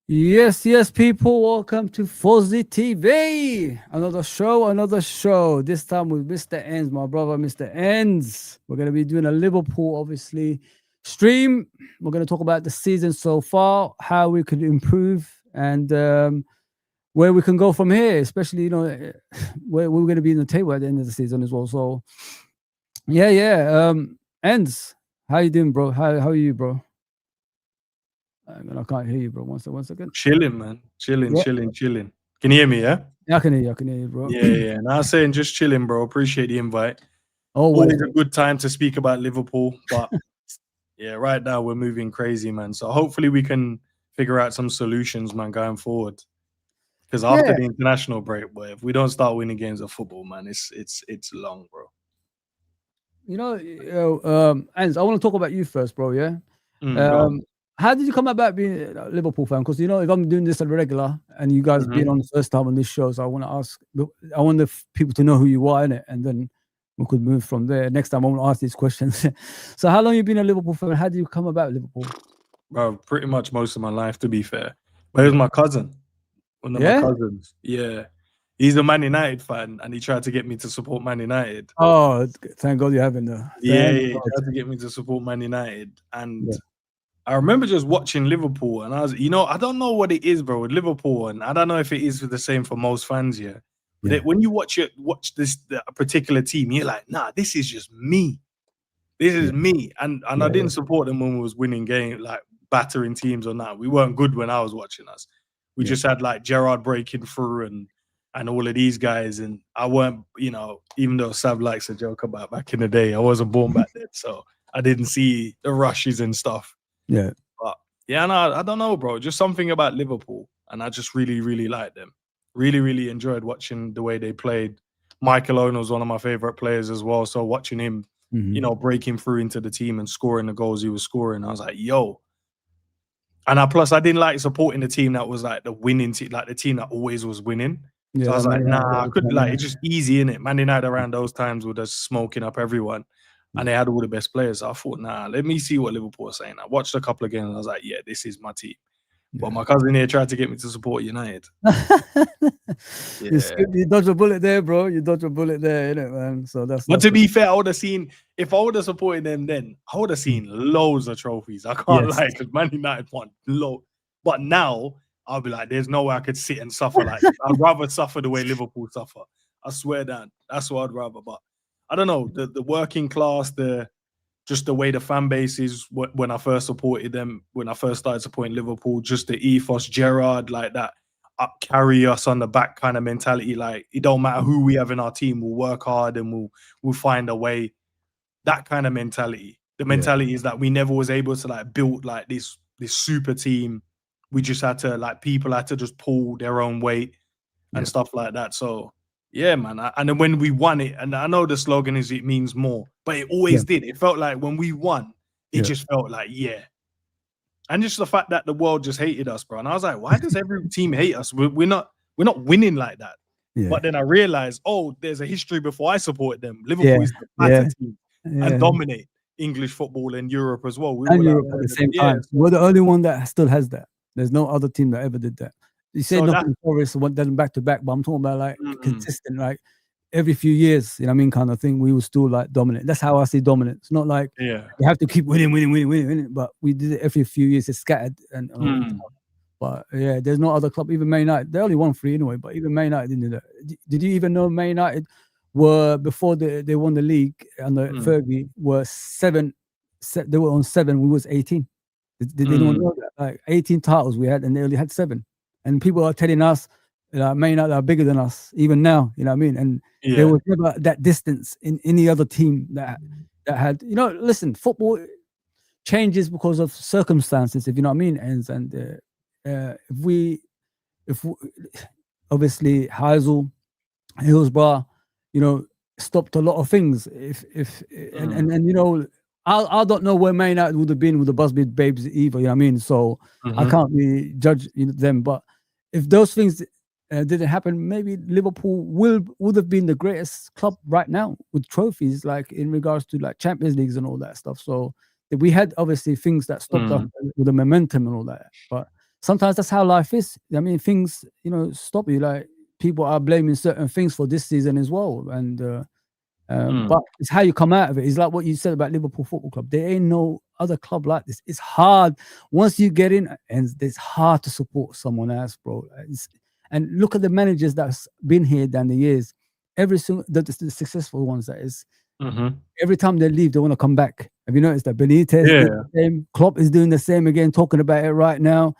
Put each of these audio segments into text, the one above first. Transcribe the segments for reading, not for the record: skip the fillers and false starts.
Yes, people. Welcome to Fuzzy TV. Another show. This time with Mr. Endz, my brother, Mr. Endz. We're going to be doing a Liverpool, obviously, stream. We're going to talk about the season so far, how we could improve, and where we can go from here, especially, where we're going to be in the table at the end of the season as well. So, yeah. Endz, how you doing, bro? How are you, bro? I can't hear you, bro. One second. Chilling, man. Chilling. Can you hear me, yeah? Yeah, I can hear you, bro. Yeah. And I was saying just chilling, bro. Appreciate the invite. Always a good time to speak about Liverpool. But yeah, right now we're moving crazy, man. So hopefully we can figure out some solutions, man, going forward. Because after the international break, boy, if we don't start winning games of football, man, it's long, bro. Ans, I want to talk about you first, bro. Yeah. How did you come about being a Liverpool fan? Because if I'm doing this at regular and you guys being on the first time on this show, so I want to ask. I want the people to know who you are in it, and then we could move from there. Next time I want to ask these questions. So, how long you been a Liverpool fan? How did you come about Liverpool? Bro, pretty much most of my life, to be fair. But it was my cousin, one of my cousins. Yeah. He's a Man United fan, and he tried to get me to support Man United. Oh, thank God you haven't. He tried to get me to support Man United. And I remember just watching Liverpool, and I was, I don't know what it is, bro, with Liverpool, and I don't know if it is the same for most fans here. But when you watch this particular team, you're like, nah, this is just me. This is me. And I didn't support them when we was winning games, like battering teams or not. We weren't good when I was watching us. We just had like Gerrard breaking through and all of these guys. And I weren't, even though Sav likes to joke about back in the day, I wasn't born back then. So I didn't see the rushes and stuff. Yeah. But yeah, no, I don't know, bro. Just something about Liverpool. And I just really, really like them. Really, really enjoyed watching the way they played. Michael Owen was one of my favorite players as well. So watching him, breaking through into the team and scoring the goals he was scoring, I was like, yo. And I didn't like supporting the team that was like the winning team, like the team that always was winning. So I was like, nah, I could it's just easy, innit? Man United around those times were just smoking up everyone. And they had all the best players. So I thought, nah, let me see what Liverpool are saying. I watched a couple of games and I was like, yeah, this is my team. But my cousin here tried to get me to support United. You dodged a bullet there, bro. You dodged a bullet there, innit, man? So But to be fair, I would have seen, if I would have supported them then, I would have seen loads of trophies. I can't lie, because Man United won loads. But now, I'll be like, there's no way I could sit and suffer like this. I'd rather suffer the way Liverpool suffer. I swear that. That's what I'd rather. But I don't know, the working class, just the way the fan base is when I first supported them, when I first started supporting Liverpool, just the ethos, Gerrard, like that, carry us on the back kind of mentality. Like, it don't matter who we have in our team, we'll work hard and we'll find a way. That kind of mentality. The mentality is that we never was able to like build like this super team. We just had to, like, people had to just pull their own weight and stuff like that. So yeah, man. And then when we won it, and I know the slogan is it means more, but it always did. It felt like when we won, it just felt like, And just the fact that the world just hated us, bro. And I was like, why does every team hate us? We're not winning like that. But then I realized, there's a history before I supported them. Liverpool is the better team and dominate English football and Europe as well. Europe at the same time. We're the only one that still has that. There's no other team that ever did that. You say So that Nottingham Forest went them back to back, but I'm talking about like mm, consistent, like every few years, you know what I mean, kind of thing. We were still like dominant. That's how I see dominant. It's not like yeah. you have to keep winning, but we did it every few years. It's scattered and all that Mm, stuff. But yeah, there's no other club. Even Man United, they only won 3 anyway. But even Man United didn't do that. Did you even know Man United were before they won the league under mm, Fergie were 7? They were on 7. We was 18. Did anyone mm, know that? Like 18 titles we had, and they only had 7. And people are telling us, Man United are bigger than us, even now. You know what I mean? And there yeah. was never that distance in any other team that had. You know, listen, football changes because of circumstances. If you know what I mean, and if obviously Heysel, Hillsborough, you know, stopped a lot of things. If and you know, I don't know where Man United would have been with the Busby Babes either. You know what I mean? So I Mhm. can't really judge them. But if those things didn't happen, maybe Liverpool would have been the greatest club right now with trophies, like in regards to like Champions Leagues and all that stuff. So we had obviously things that stopped us with the momentum and all that. But sometimes that's how life is. I mean, things, you know, stop you. Like people are blaming certain things for this season as well. And but it's how you come out of it. It's like what you said about Liverpool Football Club. There ain't no other club like this. It's hard once you get in, and it's hard to support someone else, bro. And look at the managers that's been here down the years. Every single the successful ones, that is. Mhm. Every time they leave, they want to come back. Have you noticed that Benitez did Yeah. the same? Klopp is doing the same again, talking about it right now.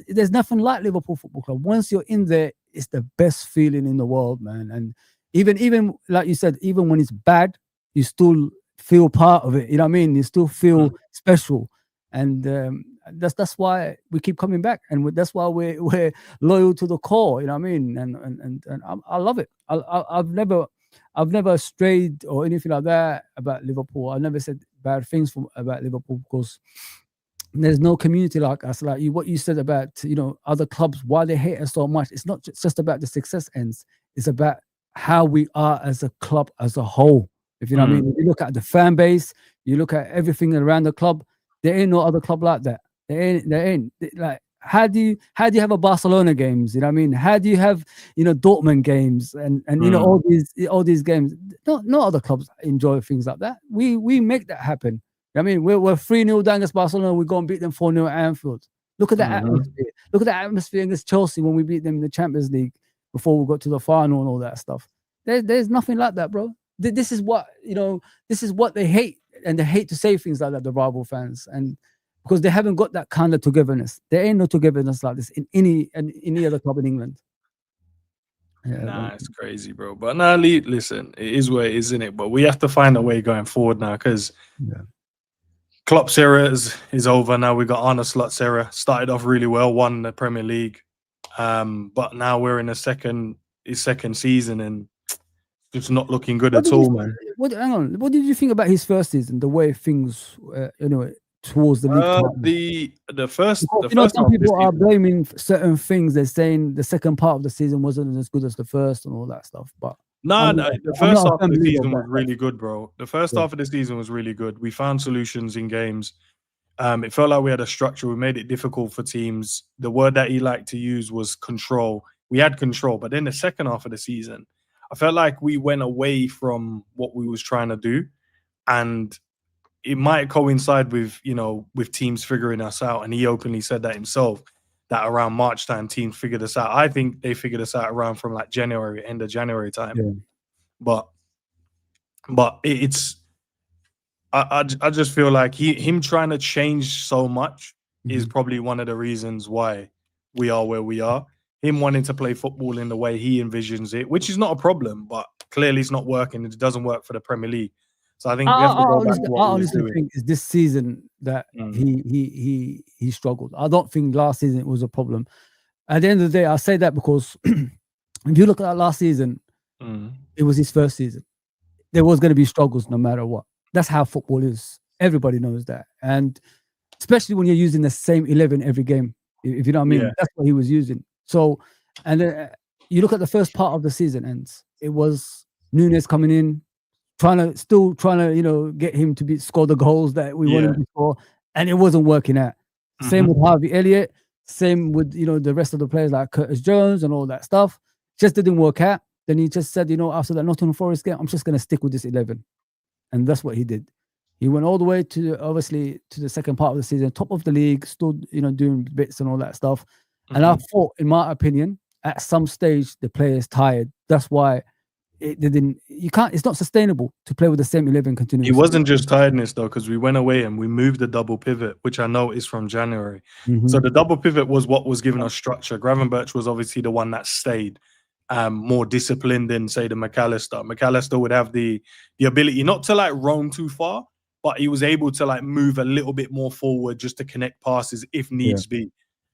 There's nothing like Liverpool Football Club. Once you're in there, it's the best feeling in the world, man. And even like you said, even when it's bad, you still feel part of it. You know what I mean? You still feel special, and that's why we keep coming back, and that's why we're loyal to the core. You know what I mean? And I love it. I've never strayed or anything like that about Liverpool. I never said bad things about Liverpool because there's no community like us. Like what you said about, you know, other clubs, why they hate us so much. It's not just about the success ends. It's about how we are as a club as a whole. If you know what I mean. If you look at the fan base, you look at everything around the club. There ain't no other club like that. There ain't. Like how do you have a Barcelona games? You know what I mean? How do you have, you know, Dortmund games and you know all these games? No other clubs enjoy things like that. We make that happen. I mean, we're 3-0 down against Barcelona. We go and beat them 4-0 at Anfield. Look at that atmosphere. Look at that atmosphere against Chelsea when we beat them in the Champions League before we got to the final and all that stuff. There's nothing like that, bro. This is what, you know, this is what they hate, and they hate to say things like that, the rival fans, and because they haven't got that kind of togetherness. There ain't no togetherness like this in any other club in England. Yeah, Nah, it's crazy, bro. But nah, listen, it is what it is, isn't it? But we have to find a way going forward now because Klopp's era is over. Now we got Arne Slot's era. Started off really well, won the Premier League, but now we're in his second season, and it's not looking good at all, man. Hang on. What did you think about his first season? The way things, anyway, towards the league title? The first, you know, some people are blaming certain things. They're saying the second part of the season wasn't as good as the first and all that stuff. But no, the first half of the season was really good, bro. The first half of the season was really good. We found solutions in games. It felt like we had a structure. We made it difficult for teams. The word that he liked to use was control. We had control, but then the second half of the season, I felt like we went away from what we was trying to do, and it might coincide with, you know, with teams figuring us out. And he openly said that himself, that around March time, teams figured us out. I think they figured us out around from like January, end of January time. Yeah. But it's, I just feel like him trying to change so much is probably one of the reasons why we are where we are. Him wanting to play football in the way he envisions it, which is not a problem, but clearly it's not working. It doesn't work for the Premier League. So I think we have to go back to what we was doing. I think it's this season that he struggled. I don't think last season it was a problem. At the end of the day, I say that because if you look at that last season, it was his first season. There was going to be struggles no matter what. That's how football is. Everybody knows that. And especially when you're using the same 11 every game, if you know what I mean. That's what he was using. So, and then you look at the first part of the season, and it was Nunes coming in, still trying to, you know, get him to score the goals that we wanted him to score, and it wasn't working out. Same with Harvey Elliott. Same with the rest of the players like Curtis Jones and all that stuff. Just didn't work out. Then he just said, after that Nottingham Forest game, I'm just going to stick with this 11, and that's what he did. He went all the way to obviously to the second part of the season, top of the league, still doing bits and all that stuff. And I thought, in my opinion, at some stage the player is tired. That's why they didn't. You can't. It's not sustainable to play with the same 11 continuously. It wasn't just tiredness though, because we went away and we moved the double pivot, which I know is from January. So the double pivot was what was giving us structure. Gravenberch was obviously the one that stayed. More disciplined than say the McAllister. McAllister would have the ability not to like roam too far, but he was able to like move a little bit more forward just to connect passes if needs be.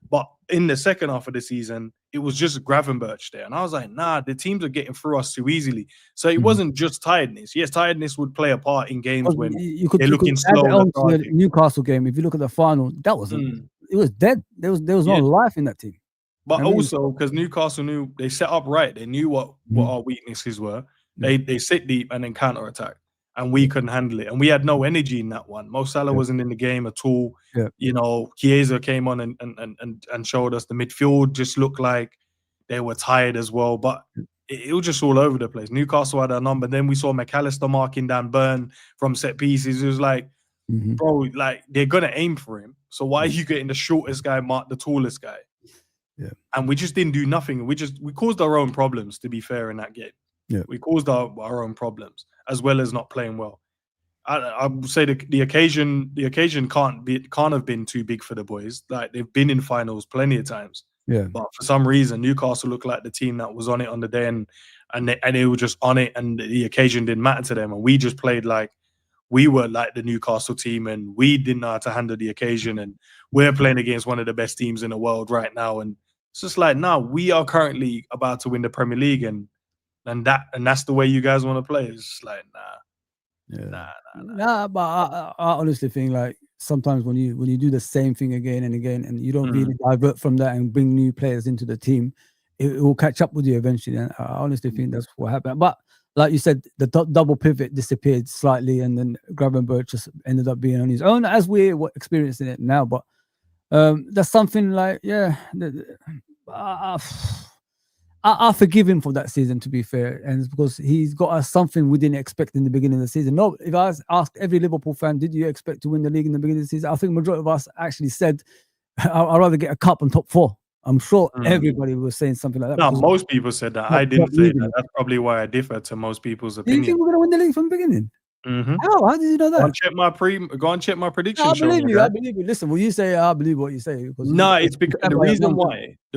But in the second half of the season, it was just Gravenberch there. And I was like, nah, the teams are getting through us too easily. So it wasn't just tiredness. Yes, tiredness would play a part in games when they're looking slow. On to the Newcastle game, if you look at the final, that wasn't. It was dead. There was no life in that team. But also because Newcastle knew they set up right, they knew what our weaknesses were. They sit deep and then counter attack, and we couldn't handle it. And we had no energy in that one. Mo Salah wasn't in the game at all. Chiesa came on and showed us the midfield just looked like they were tired as well. But it was just all over the place. Newcastle had our number. Then we saw McAllister marking down Burn from set pieces. It was like, bro, like they're gonna aim for him. So why are you getting the shortest guy mark the tallest guy? Yeah. And we just didn't do nothing. We caused our own problems, to be fair, in that game. Yeah. We caused our own problems as well as not playing well. I would say the occasion can't have been too big for the boys. Like they've been in finals plenty of times. Yeah. But for some reason, Newcastle looked like the team that was on it on the day, and they were just on it, and the occasion didn't matter to them. And we just played like we were like the Newcastle team, and we didn't know how to handle the occasion. And we're playing against one of the best teams in the world right now, and it's just like, no, we are currently about to win the Premier League, and that's the way you guys want to play. It's just like, nah. But I honestly think like sometimes when you do the same thing again and again, and you don't really divert from that and bring new players into the team, it will catch up with you eventually. And I honestly think that's what happened. But like you said, the double pivot disappeared slightly, and then Gravenberch just ended up being on his own, as we're experiencing it now. But that's something like, I forgive him for that season, to be fair, and it's because he's got us something we didn't expect in the beginning of the season. No, if I asked every Liverpool fan, did you expect to win the league in the beginning of the season? I think majority of us actually said, I'd rather get a cup and top four. I'm sure everybody was saying something like that. No, most people said that. I didn't say that. That's probably why I differ to most people's opinion. Do you think we're going to win the league from the beginning? How did you know that? Go and check my prediction. I believe you. I believe you. Listen, when you say I believe what you say, no, it's because the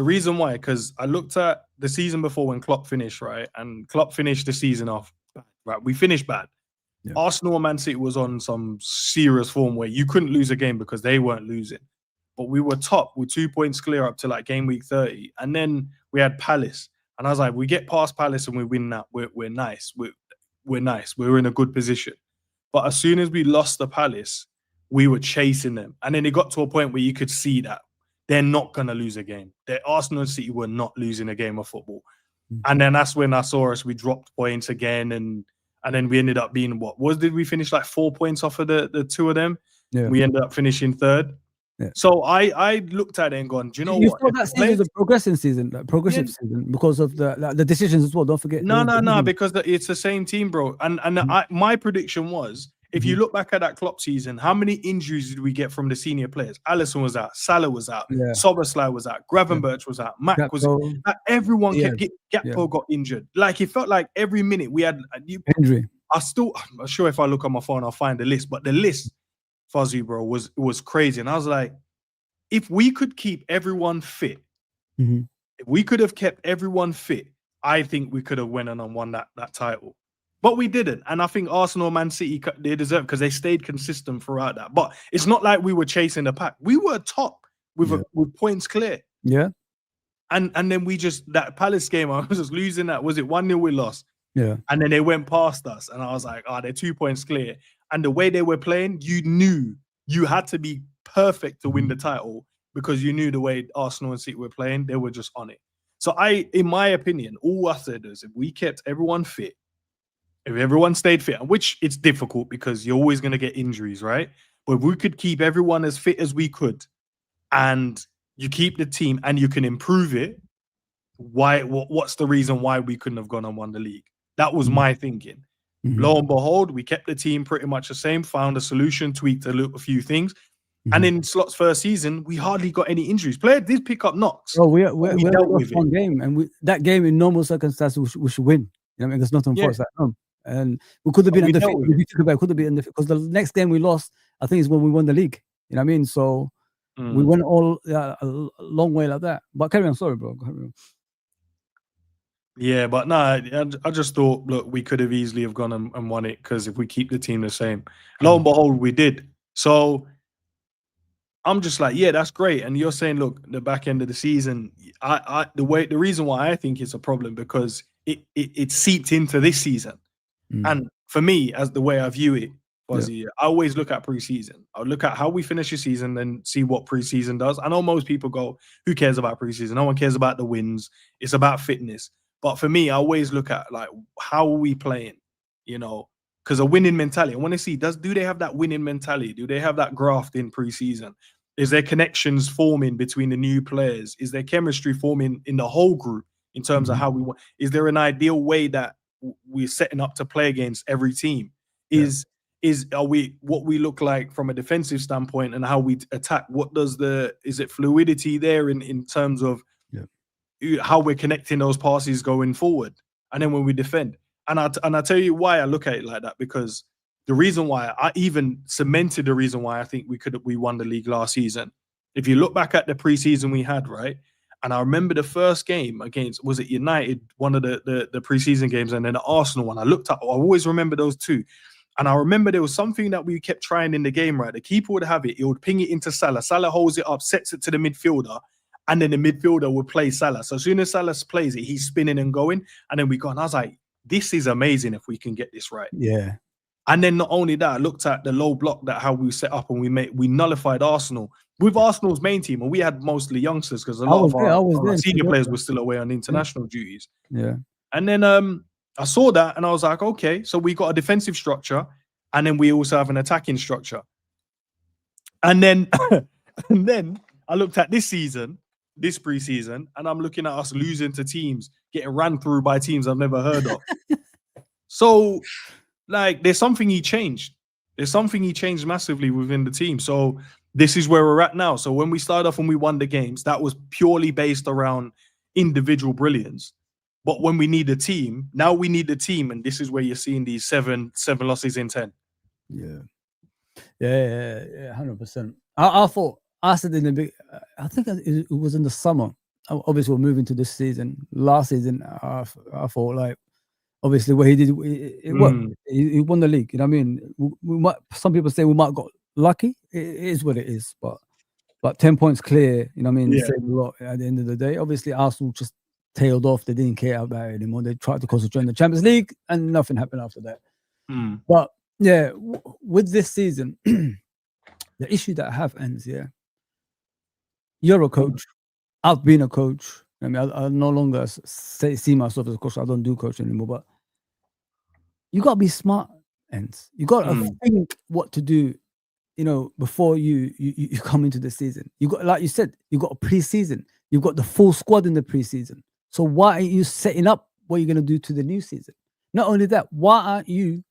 reason why, because I looked at the season before when Klopp finished, right, and Klopp finished the season off bad, right. We finished bad. Yeah. Arsenal and Man City was on some serious form where you couldn't lose a game because they weren't losing, but we were top with 2 points clear up to like game week 30, and then we had Palace, and I was like, we get past Palace and we win that, we're nice. We're nice. We're in a good position. But as soon as we lost the Palace, we were chasing them. And then it got to a point where you could see that they're not going to lose a game. Arsenal and City were not losing a game of football. And then that's when I saw we dropped points again. And then we ended up being, did we finish like 4 points off of the two of them? Yeah. We ended up finishing third. Yeah. So I looked at it and gone, do you know what? You thought that season was a progressive season season because of the decisions as well. Don't forget. No, because it's the same team, bro. And my prediction was, if you look back at that Klopp season, how many injuries did we get from the senior players? Alisson was out, Salah was out, Szoboszlai was out, Gravenberch was out, Mac was out. Like, everyone Gakpo got injured. Like it felt like every minute we had injury. I'm sure if I look on my phone, I'll find the list. But the list, Fuzzy, bro, was crazy. And I was like, if we could keep everyone fit, if we could have kept everyone fit, I think we could have went on and won that title. But we didn't. And I think Arsenal, Man City, they deserve, because they stayed consistent throughout that. But it's not like we were chasing the pack. We were top with points clear. Yeah. And then that Palace game, I was just losing that. Was it 1-0 we lost? Yeah. And then they went past us. And I was like, they're 2 points clear. And the way they were playing, you knew you had to be perfect to win the title, because you knew the way Arsenal and City were playing, they were just on it. So in my opinion, all I said is, if we kept everyone fit, if everyone stayed fit, which it's difficult because you're always going to get injuries, right? But if we could keep everyone as fit as we could, and you keep the team and you can improve it, what's the reason why we couldn't have gone and won the league? That was my thinking. Lo and behold, we kept the team pretty much the same, found a solution, tweaked a few things. And in Slot's first season, we hardly got any injuries. Player did pick up knocks. Oh, we dealt with one game, and that game in normal circumstances we should win. You know what I mean? There's nothing for us at home, and we could have been undefeated. If you think about it, could have been undefeated because the next game we lost, I think, is when we won the league. You know what I mean? So we went a long way like that. But carry on, sorry, bro. Carry on. Yeah, but no, I just thought, look, we could have easily have gone and won it because if we keep the team the same, lo and behold, we did. So I'm just like, yeah, that's great. And you're saying, look, the back end of the season, the reason why I think it's a problem because it seeped into this season. And for me, as the way I view it, Fuzzy, I always look at preseason. I'll look at how we finish the season and see what preseason does. I know most people go, who cares about preseason? No one cares about the wins. It's about fitness. But for me, I always look at like, how are we playing? You know, because a winning mentality. I want to see, do they have that winning mentality? Do they have that graft in preseason? Is there connections forming between the new players? Is there chemistry forming in the whole group in terms of how we want? Is there an ideal way that we're setting up to play against every team? Are we what we look like from a defensive standpoint and how we attack? Is it fluidity there in terms of how we're connecting those passes going forward? And then when we defend, and I tell you why I look at it like that, because the reason why I even cemented the reason why I think we won the league last season. If you look back at the preseason we had, right? And I remember the first game against, was it United, one of the preseason games, and then the Arsenal one. I always remember those two. And I remember there was something that we kept trying in the game, right? The keeper would have it. He would ping it into Salah. Salah holds it up, sets it to the midfielder, and then the midfielder would play Salah. So as soon as Salah plays it, he's spinning and going. And then we go, and I was like, this is amazing if we can get this right. Yeah. And then not only that, I looked at the low block, that how we set up, and we nullified Arsenal with Arsenal's main team, and we had mostly youngsters because a lot of our senior players were still away on international duties. Yeah. And then I saw that and I was like, okay, so we got a defensive structure, and then we also have an attacking structure. And then and then I looked at this preseason, and I'm looking at us losing to teams, getting ran through by teams I've never heard of. So like, there's something he changed. There's something he changed massively within the team. So this is where we're at now. So when we started off and we won the games, that was purely based around individual brilliance. But when we need a team, now we need a team, and this is where you're seeing these seven losses in 10. Yeah, 100%. I thought, I said in the big, I think it was in the summer. Obviously, we're moving to this season. Last season, I thought, like, obviously what he did, it worked. He won the league. You know what I mean? We might, some people say we might have got lucky. It is what it is, but 10 points clear, you know what I mean? Yeah. Saved a lot at the end of the day. Obviously, Arsenal just tailed off. They didn't care about it anymore. They tried to concentrate on the Champions League, and nothing happened after that. But yeah, with this season, the issue that I have ends. Yeah, you're a coach. I've been a coach. I mean, I no longer see myself as a coach. I don't do coaching anymore. But you got to be smart, Endz. You got to think what to do, you know, before you come into the season. You got, like you said, you got a preseason. You've got the full squad in the preseason. So why aren't you setting up what you're going to do to the new season? Not only that, why aren't you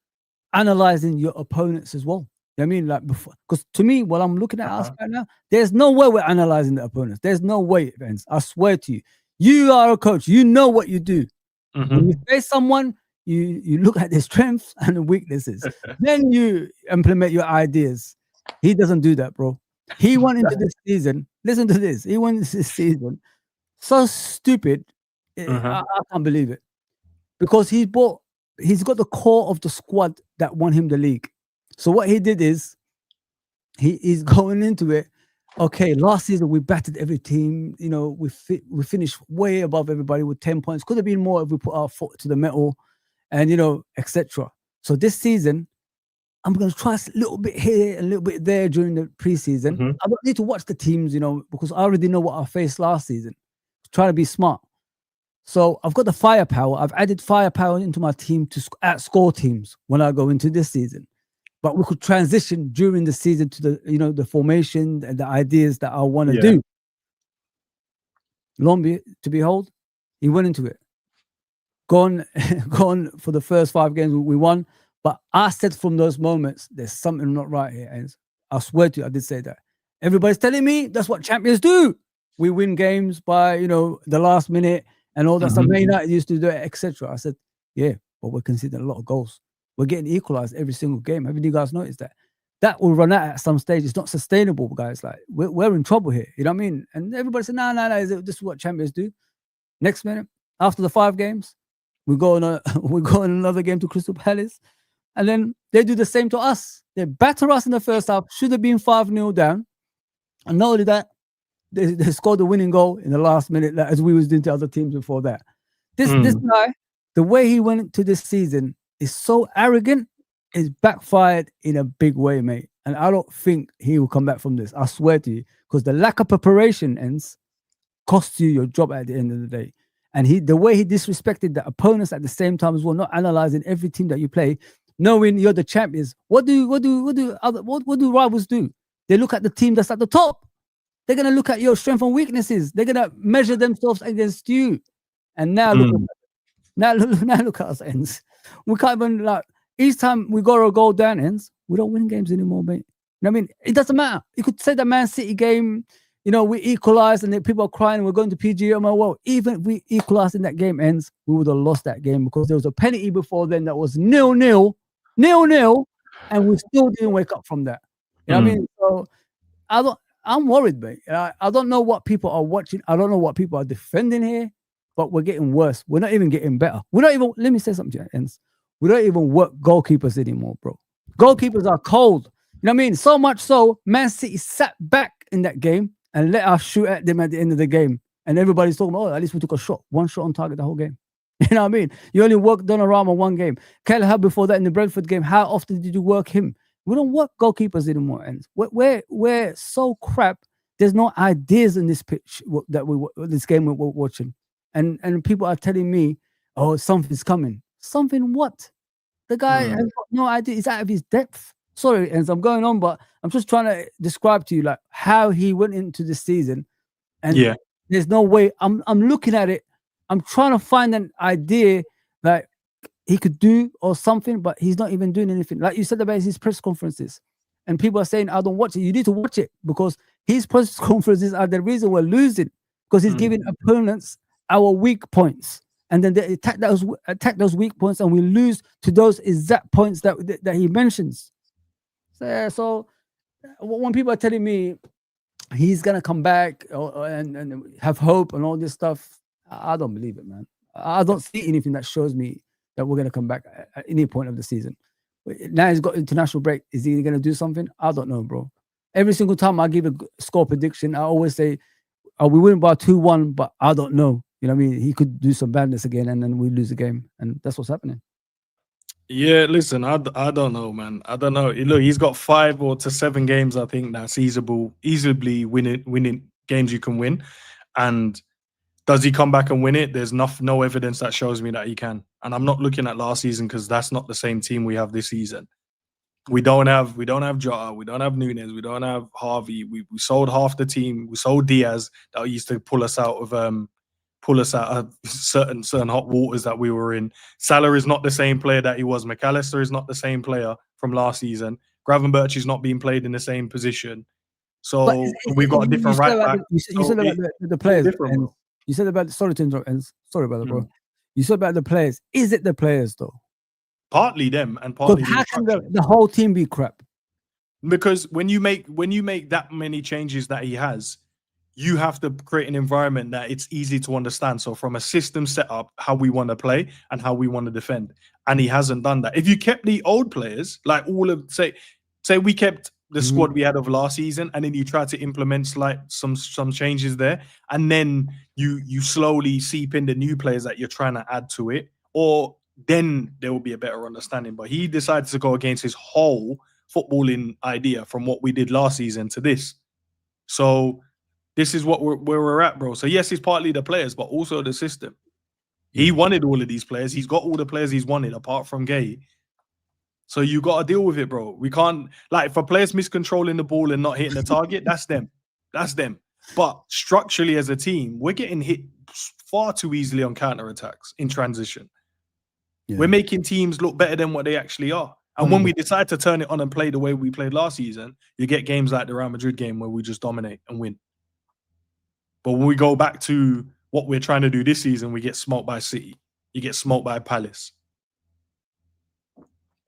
analyzing your opponents as well? You know what I mean? Like, before, because to me, what I'm looking at us right now, there's no way we're analyzing the opponents. There's no way, Endz. I swear to you. You are a coach. You know what you do. When you face someone, you look at their strengths and the weaknesses. Then you implement your ideas. He doesn't do that, bro. He went into this season. Listen to this. He went into this season so stupid. I can't believe it, because he's got the core of the squad that won him the league. So what he did is he's going into it. Okay, last season we battered every team. You know, we finished way above everybody with 10 points. Could have been more if we put our foot to the metal, and you know, etc. So this season, I'm going to try a little bit here, a little bit there during the preseason. I don't need to watch the teams, you know, because I already know what I faced last season. Trying to be smart. So I've got the firepower. I've added firepower into my team to outscore teams when I go into this season. But we could transition during the season to the, you know, the formation and the ideas that I want to do. to behold, he went into it. Gone, gone for the first 5 games we won. But I said from those moments, there's something not right here. And I swear to you, I did say that. Everybody's telling me that's what champions do. We win games by, the last minute and all that stuff. Man United used to do it, etc. I said, yeah, but we're conceding a lot of goals. We're getting equalized every single game. Haven't you guys noticed that? That will run out at some stage. It's not sustainable, guys. Like, we're in trouble here. You know what I mean? And everybody said, no, this is what champions do. Next minute, after the 5 games, we go on another game to Crystal Palace. And then they do the same to us. They batter us in the first half. Should have been 5-0 down. And not only that, they scored the winning goal in the last minute, as we was doing to other teams before that. This guy, the way he went into this season is so arrogant. It's backfired in a big way, mate. And I don't think he will come back from this. I swear to you. Because the lack of preparation costs you your job at the end of the day. And the way he disrespected the opponents at the same time as well, not analyzing every team that you play, knowing you're the champions. What do rivals do? They look at the team that's at the top. They're gonna look at your strengths and weaknesses. They're gonna measure themselves against you. And now look at us, Endz. We can't even each time we go a goal down, Endz, we don't win games anymore, mate. You know what I mean? It doesn't matter. You could say the Man City game, we equalized and people are crying. We're going to PGM. Well, even if we equalized in that game, Endz, we would have lost that game because there was a penalty before then that was 0-0, and we still didn't wake up from that. You know what I mean? So I'm worried, mate. I don't know what people are watching. I don't know what people are defending here, but we're getting worse. We're not even getting better. Let me say something to you, Endz. We don't even work goalkeepers anymore, bro. Goalkeepers are cold. You know what I mean? So much so, Man City sat back in that game and let us shoot at them at the end of the game. And everybody's talking about, at least we took a shot. 1 shot on target the whole game. You know what I mean? You only worked Donnarumma 1 game. Kelleher before that in the Brentford game, how often did you work him? We don't work goalkeepers anymore. And we're so crap. There's no ideas in this pitch this game we're watching. And people are telling me, oh, something's coming. Something what? The guy has got no idea. He's out of his depth. Sorry, and I'm going on, but I'm just trying to describe to you how he went into the season. And there's no way. I'm looking at it. I'm trying to find an idea that he could do or something, but he's not even doing anything. Like you said about his press conferences, and people are saying, I don't watch it. You need to watch it because his press conferences are the reason we're losing, because he's giving opponents our weak points. And then they attack those weak points, and we lose to those exact points that he mentions. So when people are telling me he's gonna come back and have hope and all this stuff, I don't believe it, man. I don't see anything that shows me that we're gonna come back at any point of the season. Now he's got international break. Is he gonna do something? I don't know, bro. Every single time I give a score prediction, I always say, we win by 2-1, but I don't know. You know what I mean? He could do some badness again, and then we lose the game, and that's what's happening. Yeah, listen, I don't know, man. I don't know. Look, he's got 5 or 7 games, I think, that's easily winning games you can win. And does he come back and win it? There's no evidence that shows me that he can. And I'm not looking at last season because that's not the same team we have this season. We don't have Jota, we don't have Nunes, we don't have Harvey. We sold half the team. We sold Diaz that used to pull us out of certain hot waters that we were in. Salah is not the same player that he was. McAllister is not the same player from last season. Gravenberch is not being played in the same position. So we've got a different right back. You said about the players. And you said about sorry to interrupt. Sorry about that, bro. You said about the players. Is it the players though? Partly them and partly how can the whole team be crap? Because when you make that many changes that he has, you have to create an environment that it's easy to understand. So from a system setup, how we want to play and how we want to defend. And he hasn't done that. If you kept the old players, like all of say we kept the squad we had of last season, and then you try to implement some changes there, and then you slowly seep in the new players that you're trying to add to it, or then there will be a better understanding. But he decided to go against his whole footballing idea from what we did last season to this. So this is where we're at, bro. So yes, it's partly the players, but also the system. He wanted all of these players. He's got all the players he's wanted, apart from Gay. So you got to deal with it, bro. We can't, for players miscontrolling the ball and not hitting the target, that's them. That's them. But structurally as a team, we're getting hit far too easily on counterattacks in transition. Yeah. We're making teams look better than what they actually are. And when we decide to turn it on and play the way we played last season, you get games like the Real Madrid game where we just dominate and win. But when we go back to what we're trying to do this season, we get smoked by City. You get smoked by Palace.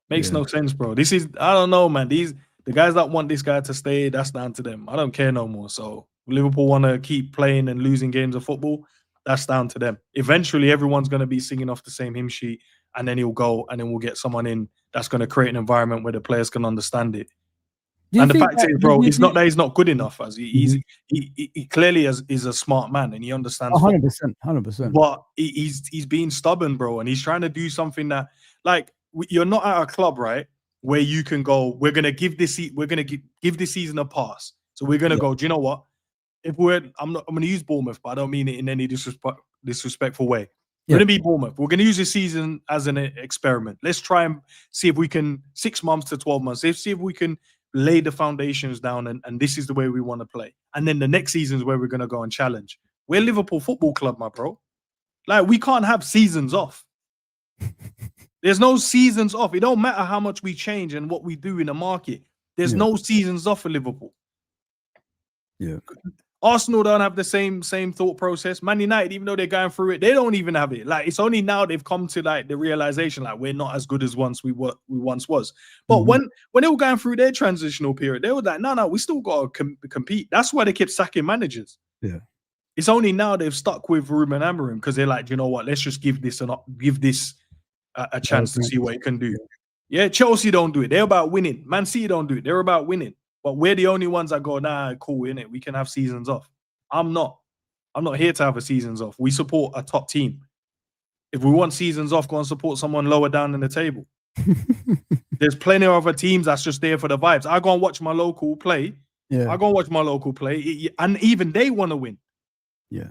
Makes no sense, bro. This is, I don't know, man. The guys that want this guy to stay, that's down to them. I don't care no more. So Liverpool want to keep playing and losing games of football. That's down to them. Eventually, everyone's going to be singing off the same hymn sheet, and then he'll go, and then we'll get someone in that's going to create an environment where the players can understand it. And the fact is, bro, it's not that he's not good enough. As he clearly is a smart man and he understands. 100%. But he's being stubborn, bro, and he's trying to do something that, like, you're not at a club, right, where you can go, we're gonna give this season a pass. So we're gonna go. Do you know what? I'm gonna use Bournemouth, but I don't mean it in any disrespectful way. We're gonna be Bournemouth. We're gonna use this season as an experiment. Let's try and see if we can 6 months to 12 months. Let's see if we can lay the foundations down, and this is the way we want to play. And then the next season is where we're gonna go and challenge. We're Liverpool Football Club, my bro. Like, we can't have seasons off. There's no seasons off. It don't matter how much we change and what we do in the market. There's no seasons off for Liverpool. Yeah. Arsenal don't have the same thought process. Man United, even though they're going through it, they don't even have it. Like, it's only now they've come to like the realization, like, we're not as good as we once was. But when they were going through their transitional period, they were like, no, we still got to compete. That's why they kept sacking managers. Yeah. It's only now they've stuck with Ruben Amorim because they're like, you know what? Let's just give this a chance to see what it can do. Yeah, Chelsea don't do it. They're about winning. Man City don't do it. They're about winning. But we're the only ones that go, nah, cool, innit? We can have seasons off. I'm not here to have a seasons off. We support a top team. If we want seasons off, go and support someone lower down in the table. There's plenty of other teams that's just there for the vibes. I go and watch my local play. Yeah. I go and watch my local play. And even they want to win. Yeah.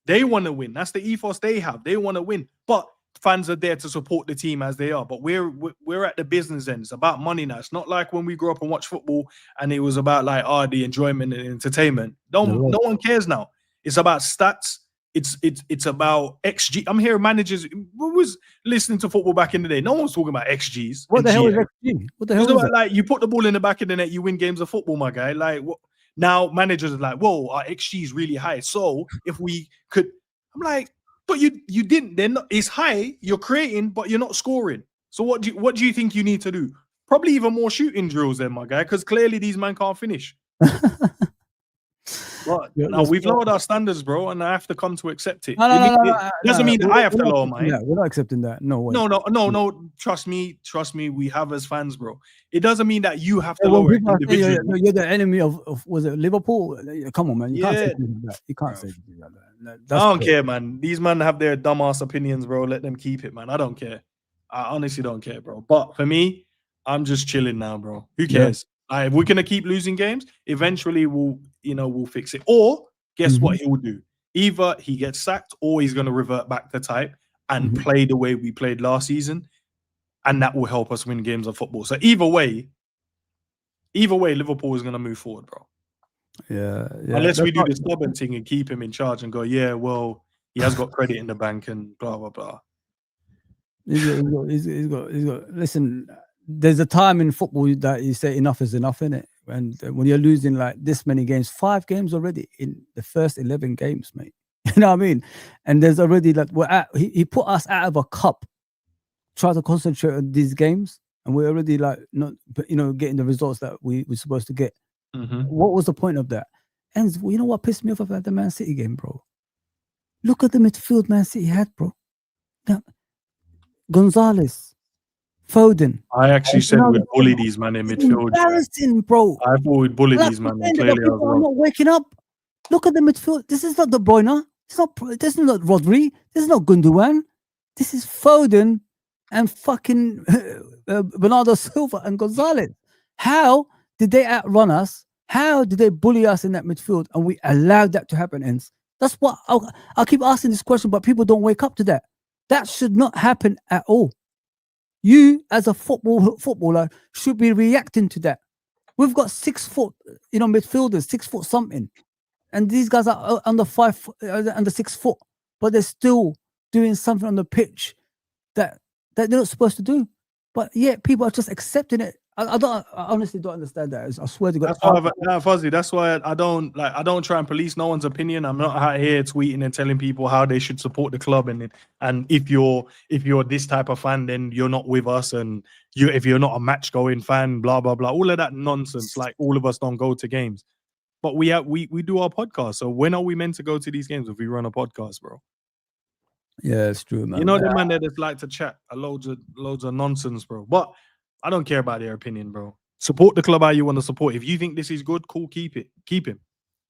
They want to win. That's the ethos they have. They want to win. But fans are there to support the team as they are, but we're at the business end. It's about money now. It's not like when we grew up and watched football and it was about like the enjoyment and entertainment. No one cares now. It's about stats. It's about XG. I'm hearing managers who was listening to football back in the day. No one was talking about XGs. What the hell is XG? What the hell is about, like, you put the ball in the back of the net, you win games of football, my guy. Like, what? Now managers are like, whoa, our XG is really high. So if we could, I'm like, but you didn't. Then it's high. You're creating, but you're not scoring. So what do you think you need to do? Probably even more shooting drills, then, my guy, because clearly these men can't finish. But no, we've lowered our standards, bro, and I have to come to accept it. It doesn't mean that I have to lower mine. We're not accepting that. No way. No. Trust me. We have as fans, bro. It doesn't mean that you have to lower it individually. You're the enemy of was it Liverpool? Come on, man. You can't say that. You can't say that. I don't care, man. These men have their dumbass opinions, bro. Let them keep it, man. I don't care. I honestly don't care, bro. But for me, I'm just chilling now, bro. Who cares? If we're gonna keep losing games, eventually we'll fix it. Or guess what he will do? Either he gets sacked, or he's gonna revert back to type and play the way we played last season, and that will help us win games of football. So either way, Liverpool is gonna move forward, bro. Yeah. Unless we do the stubborn thing and keep him in charge and go, yeah, well, he has got credit in the bank and blah blah blah. He's got. Listen, there's a time in football that you say enough is enough, innit? And when you're losing like this many games, 5 games already in the first 11 games, mate. You know what I mean? And there's already like he put us out of a cup, try to concentrate on these games, and we're already like not, getting the results that we're supposed to get. What was the point of that? And you know what pissed me off about the Man City game, bro? Look at the midfield Man City had, bro. Now, Gonzalez, Foden. I actually said we'd bully these man in midfield. Embarrassing, bro. I thought we'd bully these man. Clearly, I was wrong. Not waking up. Look at the midfield. This is not De Bruyne. This is not Rodri. This is not Gundogan. This is Foden and fucking Bernardo Silva and Gonzalez. How did they outrun us? How did they bully us in that midfield? And we allowed that to happen, Endz. That's what I'll keep asking this question, but people don't wake up to that. That should not happen at all. You, as a footballer, should be reacting to that. We've got 6 foot, midfielders, 6 foot something. and these guys are under 6 foot, but they're still doing something on the pitch that they're not supposed to do. But yet people are just accepting it. I honestly don't understand that. I swear to God. Fuzzy. That's why I don't try and police no one's opinion. I'm not out here tweeting and telling people how they should support the club, and if you're this type of fan, then you're not with us, and if you're not a match going fan, blah blah blah, all of that nonsense. Like, all of us don't go to games, but we do our podcast. So when are we meant to go to these games if we run a podcast, bro? Yeah, it's true, man. You know, the man that just like to chat loads of nonsense, bro. But I don't care about their opinion, bro. Support the club how you want to support. If you think this is good, cool, keep him.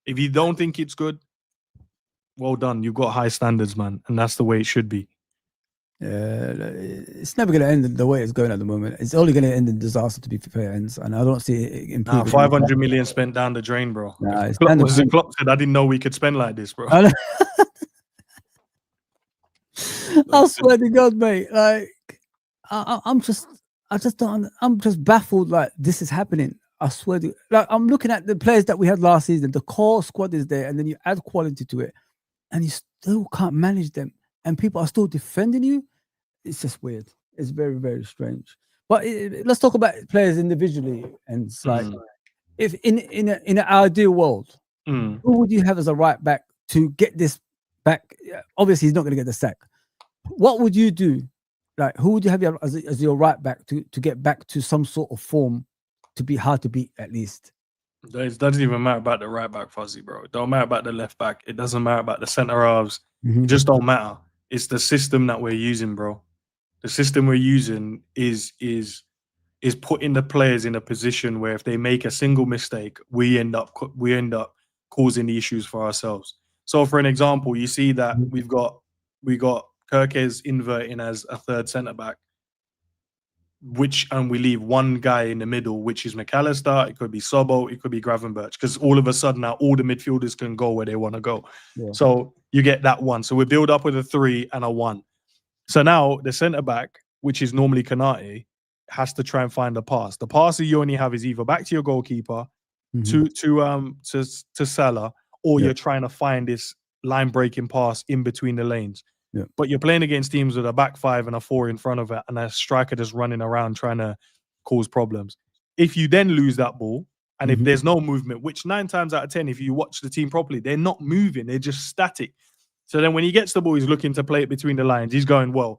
If you don't think it's good, well done. You've got high standards, man, and that's the way it should be. Yeah, it's never going to end the way it's going at the moment. It's only going to end in disaster, to be fair, Endz, and I don't see it improving. 500 million spent down the drain, bro. Nah, Klopp said, I didn't know we could spend like this, bro. I swear to God, mate. Like, I'm just baffled. Like, this is happening. I swear to, like, I'm looking at the players that we had last season. The core squad is there, and then you add quality to it, and you still can't manage them, and people are still defending you. It's just weird. It's very, very strange. But let's talk about players individually. And it's like, if in an ideal world, who would you have as a right back to get this back? Obviously, he's not going to get the sack. What would you do? Like, who would you have as your right back to get back to some sort of form, to be hard to beat at least? It doesn't even matter about the right back, Fuzzy, bro. It don't matter about the left back. It doesn't matter about the centre halves. It just don't matter. It's the system that we're using, bro. The system we're using is putting the players in a position where if they make a single mistake, we end up causing the issues for ourselves. So, for an example, you see that we got Kirkes inverting as a third centre back, and we leave one guy in the middle, which is McAllister. It could be Sobbo, it could be Gravenberch, because all of a sudden now all the midfielders can go where they want to go. Yeah. So you get that one. So we build up with a 3 and a 1. So now the centre back, which is normally Kanate, has to try and find a pass. The pass that you only have is either back to your goalkeeper, to Salah, or you're trying to find this line breaking pass in between the lanes. Yeah. But you're playing against teams with a back 5 and a 4 in front of it, and a striker just running around trying to cause problems. If you then lose that ball, and if there's no movement, which 9 times out of 10, if you watch the team properly, they're not moving, they're just static. So then when he gets the ball, he's looking to play it between the lines. He's going, well,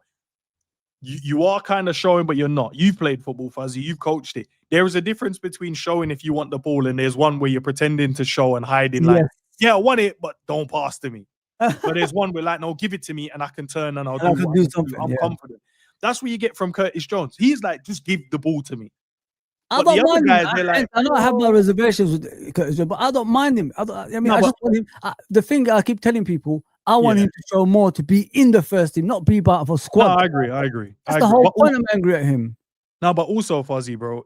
you are kind of showing, but you're not. You've played football, Fuzzy. You've coached it. There is a difference between showing if you want the ball, and there's one where you're pretending to show and hiding. Like, yeah, I want it, but don't pass to me. But there's one where, like, no, give it to me and I can turn and I'll do something. I'm confident. That's what you get from Curtis Jones. He's like, just give the ball to me. I don't mind him. I know I have my reservations with Curtis Jones, but I don't mind him. I just want him. The thing I keep telling people, I want him to show more, to be in the first team, not be part of a squad. No, I agree. That's the whole point. I'm angry at him. No, but also, Fuzzy, bro,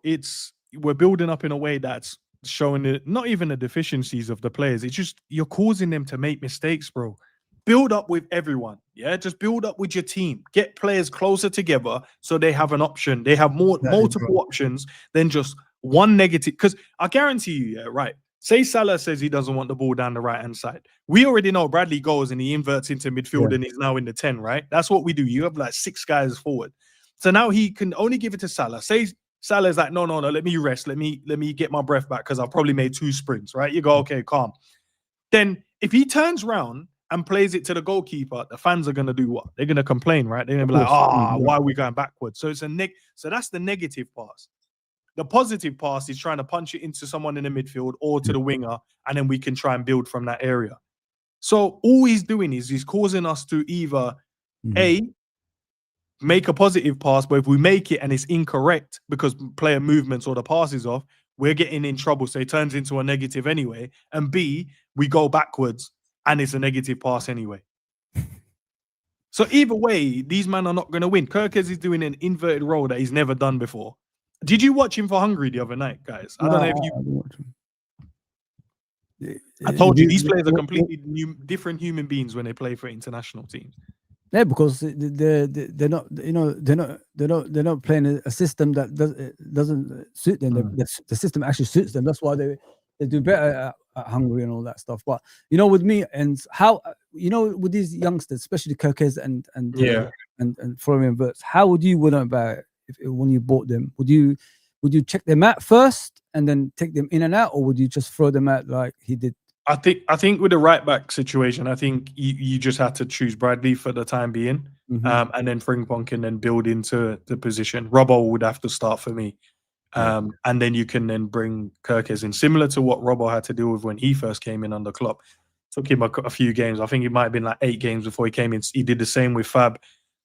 we're building up in a way that's showing not even the deficiencies of the players. It's just you're causing them to make mistakes, bro. Build up with everyone. Yeah, just build up with your team. Get players closer together so they have an option. They have multiple options than just one negative. Because I guarantee you, right? Say Salah says he doesn't want the ball down the right-hand side. We already know Bradley goes and he inverts into midfield and he's now in the 10, right? That's what we do. You have like 6 guys forward. So now he can only give it to Salah. Say Salah's like, no, let me rest. Let me get my breath back because I've probably made 2 sprints, right? You go, okay, calm. Then if he turns around and plays it to the goalkeeper, the fans are going to do what? They're going to complain, right? They're going to be like, why are we going backwards? So it's so that's the negative pass. The positive pass is trying to punch it into someone in the midfield or to the winger, and then we can try and build from that area. So all he's doing is he's causing us to either make a positive pass, but if we make it and it's incorrect because player movements or the pass is off, we're getting in trouble. So it turns into a negative anyway. And B, we go backwards and it's a negative pass anyway. So either way, these men are not going to win. Kirkes is doing an inverted role that he's never done before. Did you watch him for Hungary the other night, guys? I don't know if you... I told you, these players are completely different human beings when they play for international teams. Yeah, because they're not, they're not playing a system that doesn't suit them. The system actually suits them. That's why they do better hungry and all that stuff. But you know, with me and how you know with these youngsters, especially Kirkes and Florian Wirtz, how would you went about it when you bought them? Would you check them out first and then take them in and out, or would you just throw them out like he did? I think with the right back situation, I think you just had to choose Bradley for the time being, and then Frimpong can then build into the position. Robbo would have to start for me, and then you can then bring Kirkes in, similar to what Robbo had to deal with when he first came in under Klopp. Took him a few games. I think it might have been like 8 games before he came in. He did the same with Fab.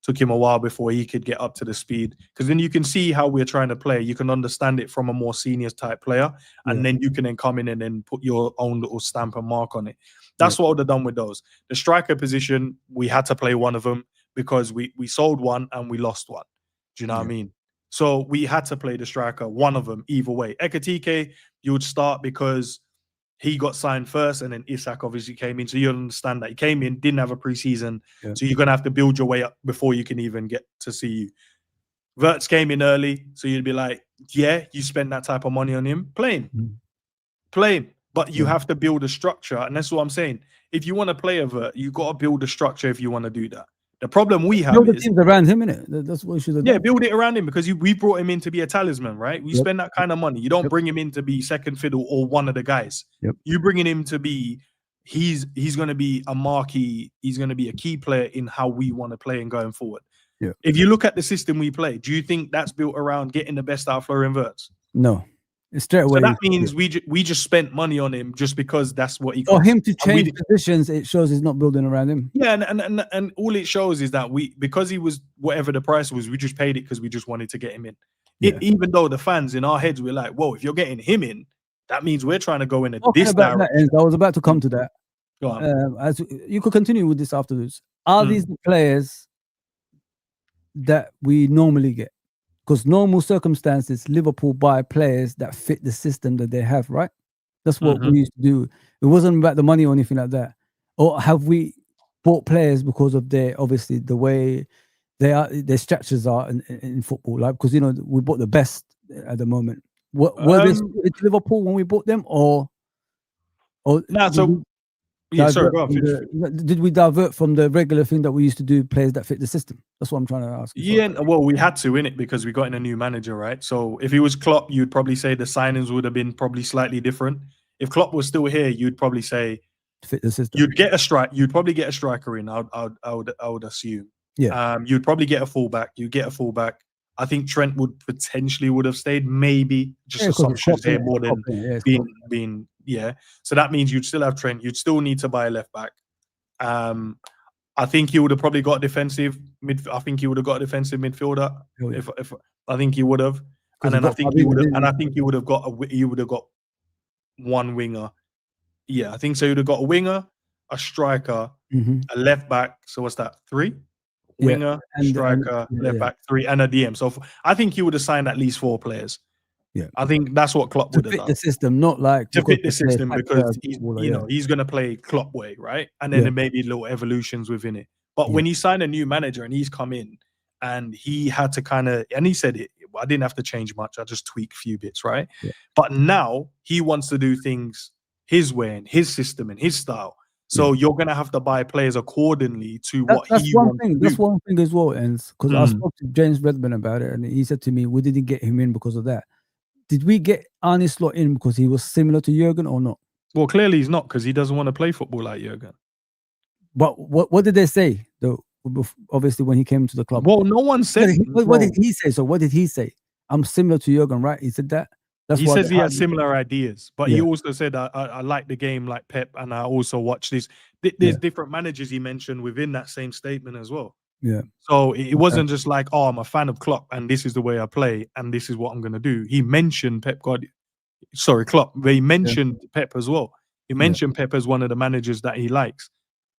Took him a while before he could get up to the speed, because then you can see how we're trying to play. You can understand it from a more senior type player, and then you can then come in and then put your own little stamp and mark on it. That's what I would have done with those. The striker position, we had to play one of them because we sold one and we lost one. Do you know what I mean? So we had to play the striker, one of them, either way. Ekitike, you would start because he got signed first, and then Isak obviously came in. So you understand that he came in, didn't have a preseason. So you're going to have to build your way up before you can even get to see you. Wirtz came in early. So you'd be like, yeah, you spent that type of money on him. Play him. Play him. But you have to build a structure. And that's what I'm saying. If you want to play a Wirtz, you got to build a structure if you want to do that. The problem we have build is the teams around him, innit? That's what we should have done. build it around him, because we brought him in to be a talisman, right? We spend that kind of money. You don't bring him in to be second fiddle or one of the guys. You bringing him to be, he's going to be a marquee. He's going to be a key player in how we want to play and going forward. If you look at the system we play, do you think that's built around getting the best out of Florian Wirtz? No. Straight away. So that means we just spent money on him just because that's what he For costs. him to change positions, it shows he's not building around him. Yeah, and all it shows is that because he was whatever the price was, we just paid it because we just wanted to get him in. Even though the fans in our heads were like, whoa, if you're getting him in, that means we're trying to go in this direction. I was about to come to that. Go on. As you could continue with this afterwards. Are these the players that we normally get? Because normal circumstances, Liverpool buy players that fit the system that they have, right? That's what we used to do. It wasn't about the money or anything like that. Or have we bought players because of obviously the way their structures are in football? Like, because we bought the best at the moment. Were they Liverpool when we bought them, or nah? So sorry, go on. Did we divert from the regular thing that we used to do, players that fit the system? That's what I'm trying to ask. Well, we had to in it because we got in a new manager, right? So if it was Klopp, you'd probably say the signings would have been probably slightly different. If Klopp was still here, you'd probably say fit the system. You'd probably get a striker in. I would assume. Yeah. You'd probably get a fullback. You get a fullback. I think Trent would have stayed, maybe just assumptions here more than being. Yeah, so that means you'd still have Trent. You'd still need to buy a left back. I think he would have probably got defensive I think he would have got a defensive midfielder. If I think he would have, and then I think he would have, and I think he would have got one winger. Yeah, I think so. You'd have got a winger, a striker, a left back. So what's that? 3 winger, striker, left back, 3, and a DM. So I think he would have signed at least 4 players. Yeah, I think that's what Klopp would have done. To fit the system, not like to fit the system, because he's going to play Klopp way, right? And then there may be little evolutions within it. But when you sign a new manager and he's come in and he had to and he said it, I didn't have to change much. I just tweak a few bits, right? Yeah. But now he wants to do things his way and his system and his style. So you're going to have to buy players accordingly to what he wants to do. That's one thing as well, Endz, because I spoke to James Redmond about it, and he said to me, we didn't get him in because of that. Did we get Arne Slot in because he was similar to Jurgen or not? Well, clearly he's not, because he doesn't want to play football like Jurgen. But what did they say, though, obviously, when he came to the club? Well, no one said... What did he say? So what did he say? I'm similar to Jurgen, right? He said that? He says he had similar ideas, but he also said, I like the game like Pep, and I also watch this. There's different managers he mentioned within that same statement as well. Yeah. So it wasn't just like, oh, I'm a fan of Klopp and this is the way I play and this is what I'm going to do. He mentioned Klopp. But he mentioned Pep as well. He mentioned Pep as one of the managers that he likes.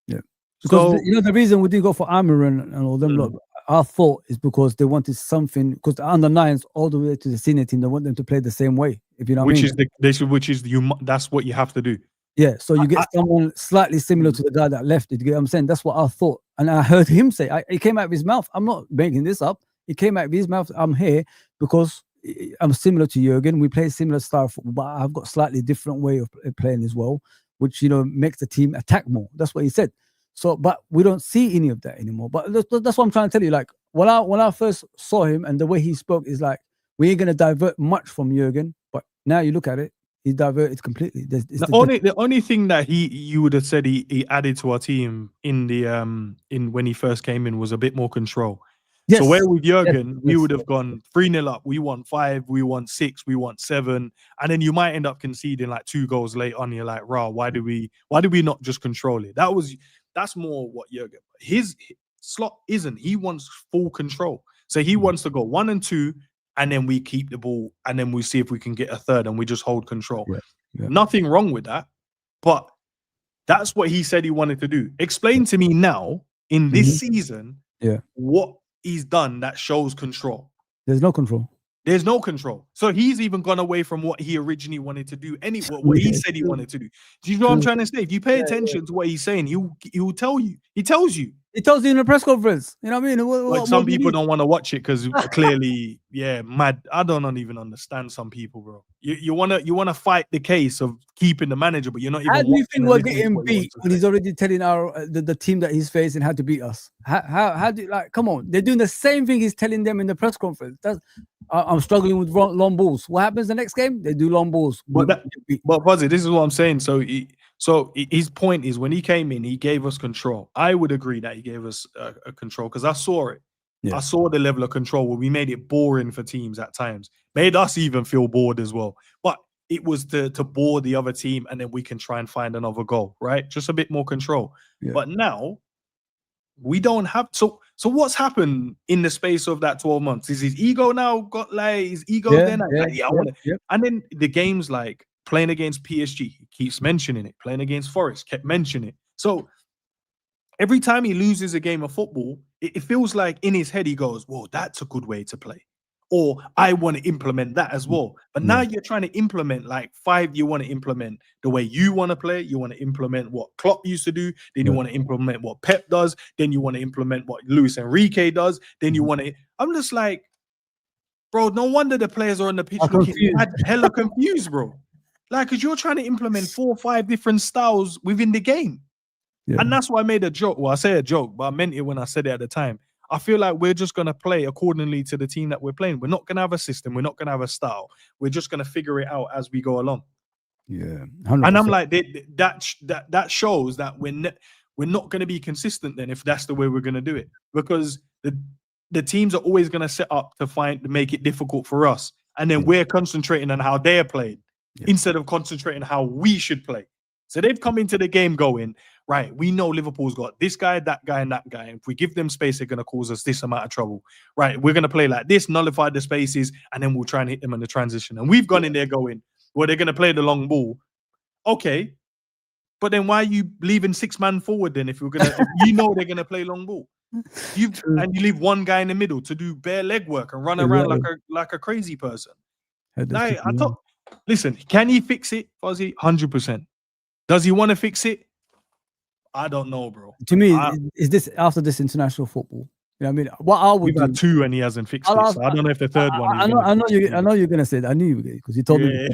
Yeah. Because the reason we didn't go for Almiron and all them lot, our thought is because they wanted something, because the under 9s all the way to the senior team, they want them to play the same way. If you know what I mean. That's what you have to do. Yeah, so you get someone slightly similar to the guy that left it. You get what I'm saying? That's what I thought. And I heard him say, it came out of his mouth. I'm not making this up. It came out of his mouth. I'm here because I'm similar to Jurgen. We play similar style of football, but I've got slightly different way of playing as well, which makes the team attack more. That's what he said. So, but we don't see any of that anymore. But that's what I'm trying to tell you. Like when I first saw him and the way he spoke is like we ain't gonna divert much from Jurgen. But now you look at it, he diverted completely. The only thing that you would have said he added to our team in the in when he first came in was a bit more control. Yes, so where with Jurgen, yes, we would have gone 3-0 up. We won 5, we won 6, we won 7, and then you might end up conceding like 2 goals late on. You're like, "Rah, why do we not just control it?" That's more what Jurgen. His slot isn't. He wants full control. So he wants to go 1 and 2, and then we keep the ball, and then we see if we can get a third, and we just hold control. Yeah. Nothing wrong with that, but that's what he said he wanted to do. Explain to me now in this season, what he's done that shows control. There's no control. There's no control. So he's even gone away from what he originally wanted to do. What he said he wanted to do. Do you know what I'm trying to say? If you pay attention to what he's saying, he will tell you. He tells you. He tells you in a press conference. You know what I mean? Like some people don't want to watch it because clearly, mad. I don't even understand some people, bro. You wanna fight the case of keeping the manager, but you're not even. How do you think we're getting beat when he's already telling the team that he's facing how to beat us? How do you, like? Come on, they're doing the same thing he's telling them in the press conference. I'm struggling with long balls. What happens the next game? They do long balls. But Fuzzy, this is what I'm saying. So his point is when he came in, he gave us control. I would agree that he gave us a control because I saw it. Yeah. I saw the level of control where we made it boring for teams at times, made us even feel bored as well. But it was to bore the other team, and then we can try and find another goal, right? Just a bit more control. Yeah. But now we don't have. So what's happened in the space of that 12 months? Is his ego now got like his ego then? I want it. And then the games like playing against PSG, he keeps mentioning it. Playing against Forest, kept mentioning it. So every time he loses a game of football, it feels like in his head he goes, "Whoa, that's a good way to play," or "I want to implement that as well." But now you're trying to implement like 5. You want to implement the way you want to play. You want to implement what Klopp used to do. Then you want to implement what Pep does. Then you want to implement what Luis Enrique does. Then you want to. I'm just like, bro. No wonder the players are on the pitch looking hella confused, bro. Like, because you're trying to implement 4 or 5 different styles within the game. Yeah. And that's why I made a joke. Well, I say a joke, but I meant it when I said it at the time. I feel like we're just going to play accordingly to the team that we're playing. We're not going to have a system. We're not going to have a style. We're just going to figure it out as we go along. Yeah. 100%. And I'm like, that shows that we're not going to be consistent then if that's the way we're going to do it. Because the teams are always going to set up to make it difficult for us. And then we're concentrating on how they're playing. Instead of concentrating how we should play. So they've come into the game going, right, we know Liverpool's got this guy, that guy, and that guy. And if we give them space, they're going to cause us this amount of trouble. Right, we're going to play like this, nullify the spaces, and then we'll try and hit them in the transition. And we've gone in there going, well, they're going to play the long ball. Okay, but then why are you leaving 6 man forward then if they're going to play long ball? You leave one guy in the middle to do bare leg work and run around like a crazy person. Like, I thought. Listen, can he fix it, Fuzzy? 100%. Does he want to fix it? I don't know, bro. To me, is this after this international football? You know what I mean? What I would We've had 2 and he hasn't fixed it. So I don't know if the third one. I know you're gonna say that. I knew you would because you told me.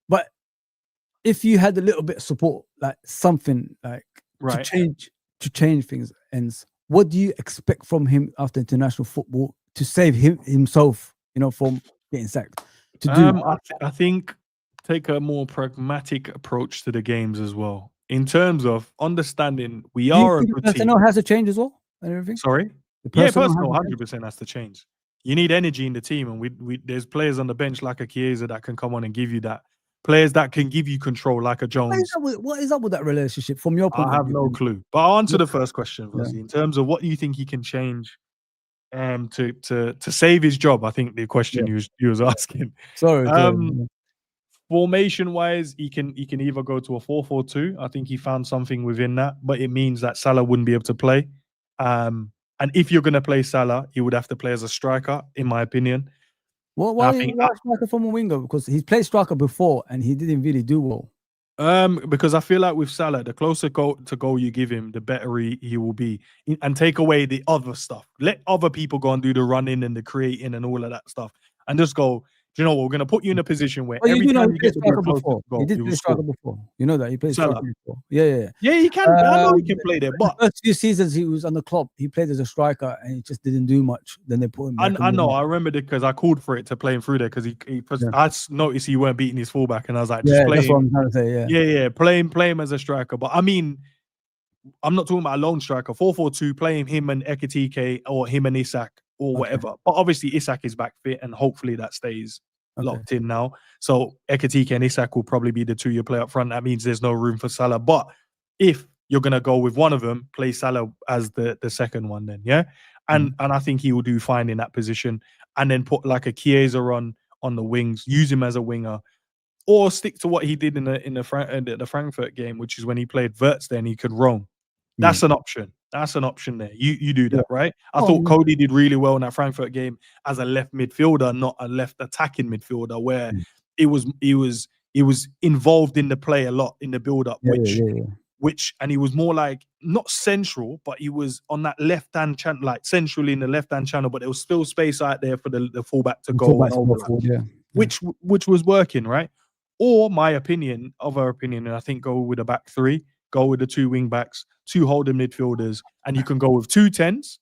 But if you had a little bit of support, like something like to change things, Endz, what do you expect from him after international football to save himself? From getting sacked. I think take a more pragmatic approach to the games as well. In terms of understanding, we are a good team. Personnel has to change as well and everything. Sorry? Personnel 100% has to change. You need energy in the team, and we there's players on the bench like a Chiesa that can come on and give you that. Players that can give you control like a Jones. What is up with that relationship from your point of view? I have no clue. But I'll answer the first question, in terms of what you think he can change to save his job. I think the question you was asking. Sorry. Formation wise, he can either go to a 4-4-2. I think he found something within that, but it means that Salah wouldn't be able to play. And if you're going to play Salah, he would have to play as a striker, in my opinion. Why striker from a winger? Because he's played striker before and he didn't really do well. Because I feel like with Salah, the closer to goal you give him, the better he will be. And take away the other stuff. Let other people go and do the running and the creating and all of that stuff. And just go, do you know what? We're going to put you in a position where Well, every you know, time he you played get the ball striker close to before. the He goal, did you will play striker score. before. You know that he played striker Salah. before. Yeah. Yeah, he can. I know he can play there, The but first few seasons he was on the club, he played as a striker and he just didn't do much. Then they put him back. I know. I remember because I called for it to play him through there because Yeah. I noticed he weren't beating his fullback, and I was like, just Yeah, play that's what him. I'm trying to say. Yeah. Yeah, play him as a striker. But I mean, I'm not talking about a lone striker. 4-4-2, playing him and Ekitike or him and Isak or Okay. whatever. But obviously Isak is back fit, and hopefully that stays locked in now. So Ekitike and Isak will probably be the two you play up front. That means there's no room for Salah. But if you're gonna go with one of them, play Salah as the second one, then and I think he will do fine in that position. And then put like a Chiesa on the wings, use him as a winger, or stick to what he did in the Frankfurt game, which is when he played Wirtz there and he could roam. That's an option. That's an option there. You do that, right? I thought Cody did really well in that Frankfurt game as a left midfielder, not a left attacking midfielder, where he was involved in the play a lot in the build-up, which and he was more like not central, but he was on that left-hand channel, like centrally in the left-hand channel, but there was still space out there for the fullback to go and overlap, which was working, right? Or my opinion, other opinion, and I think go with a back three, go with the two wing backs, two holding midfielders, and you can go with 2 10s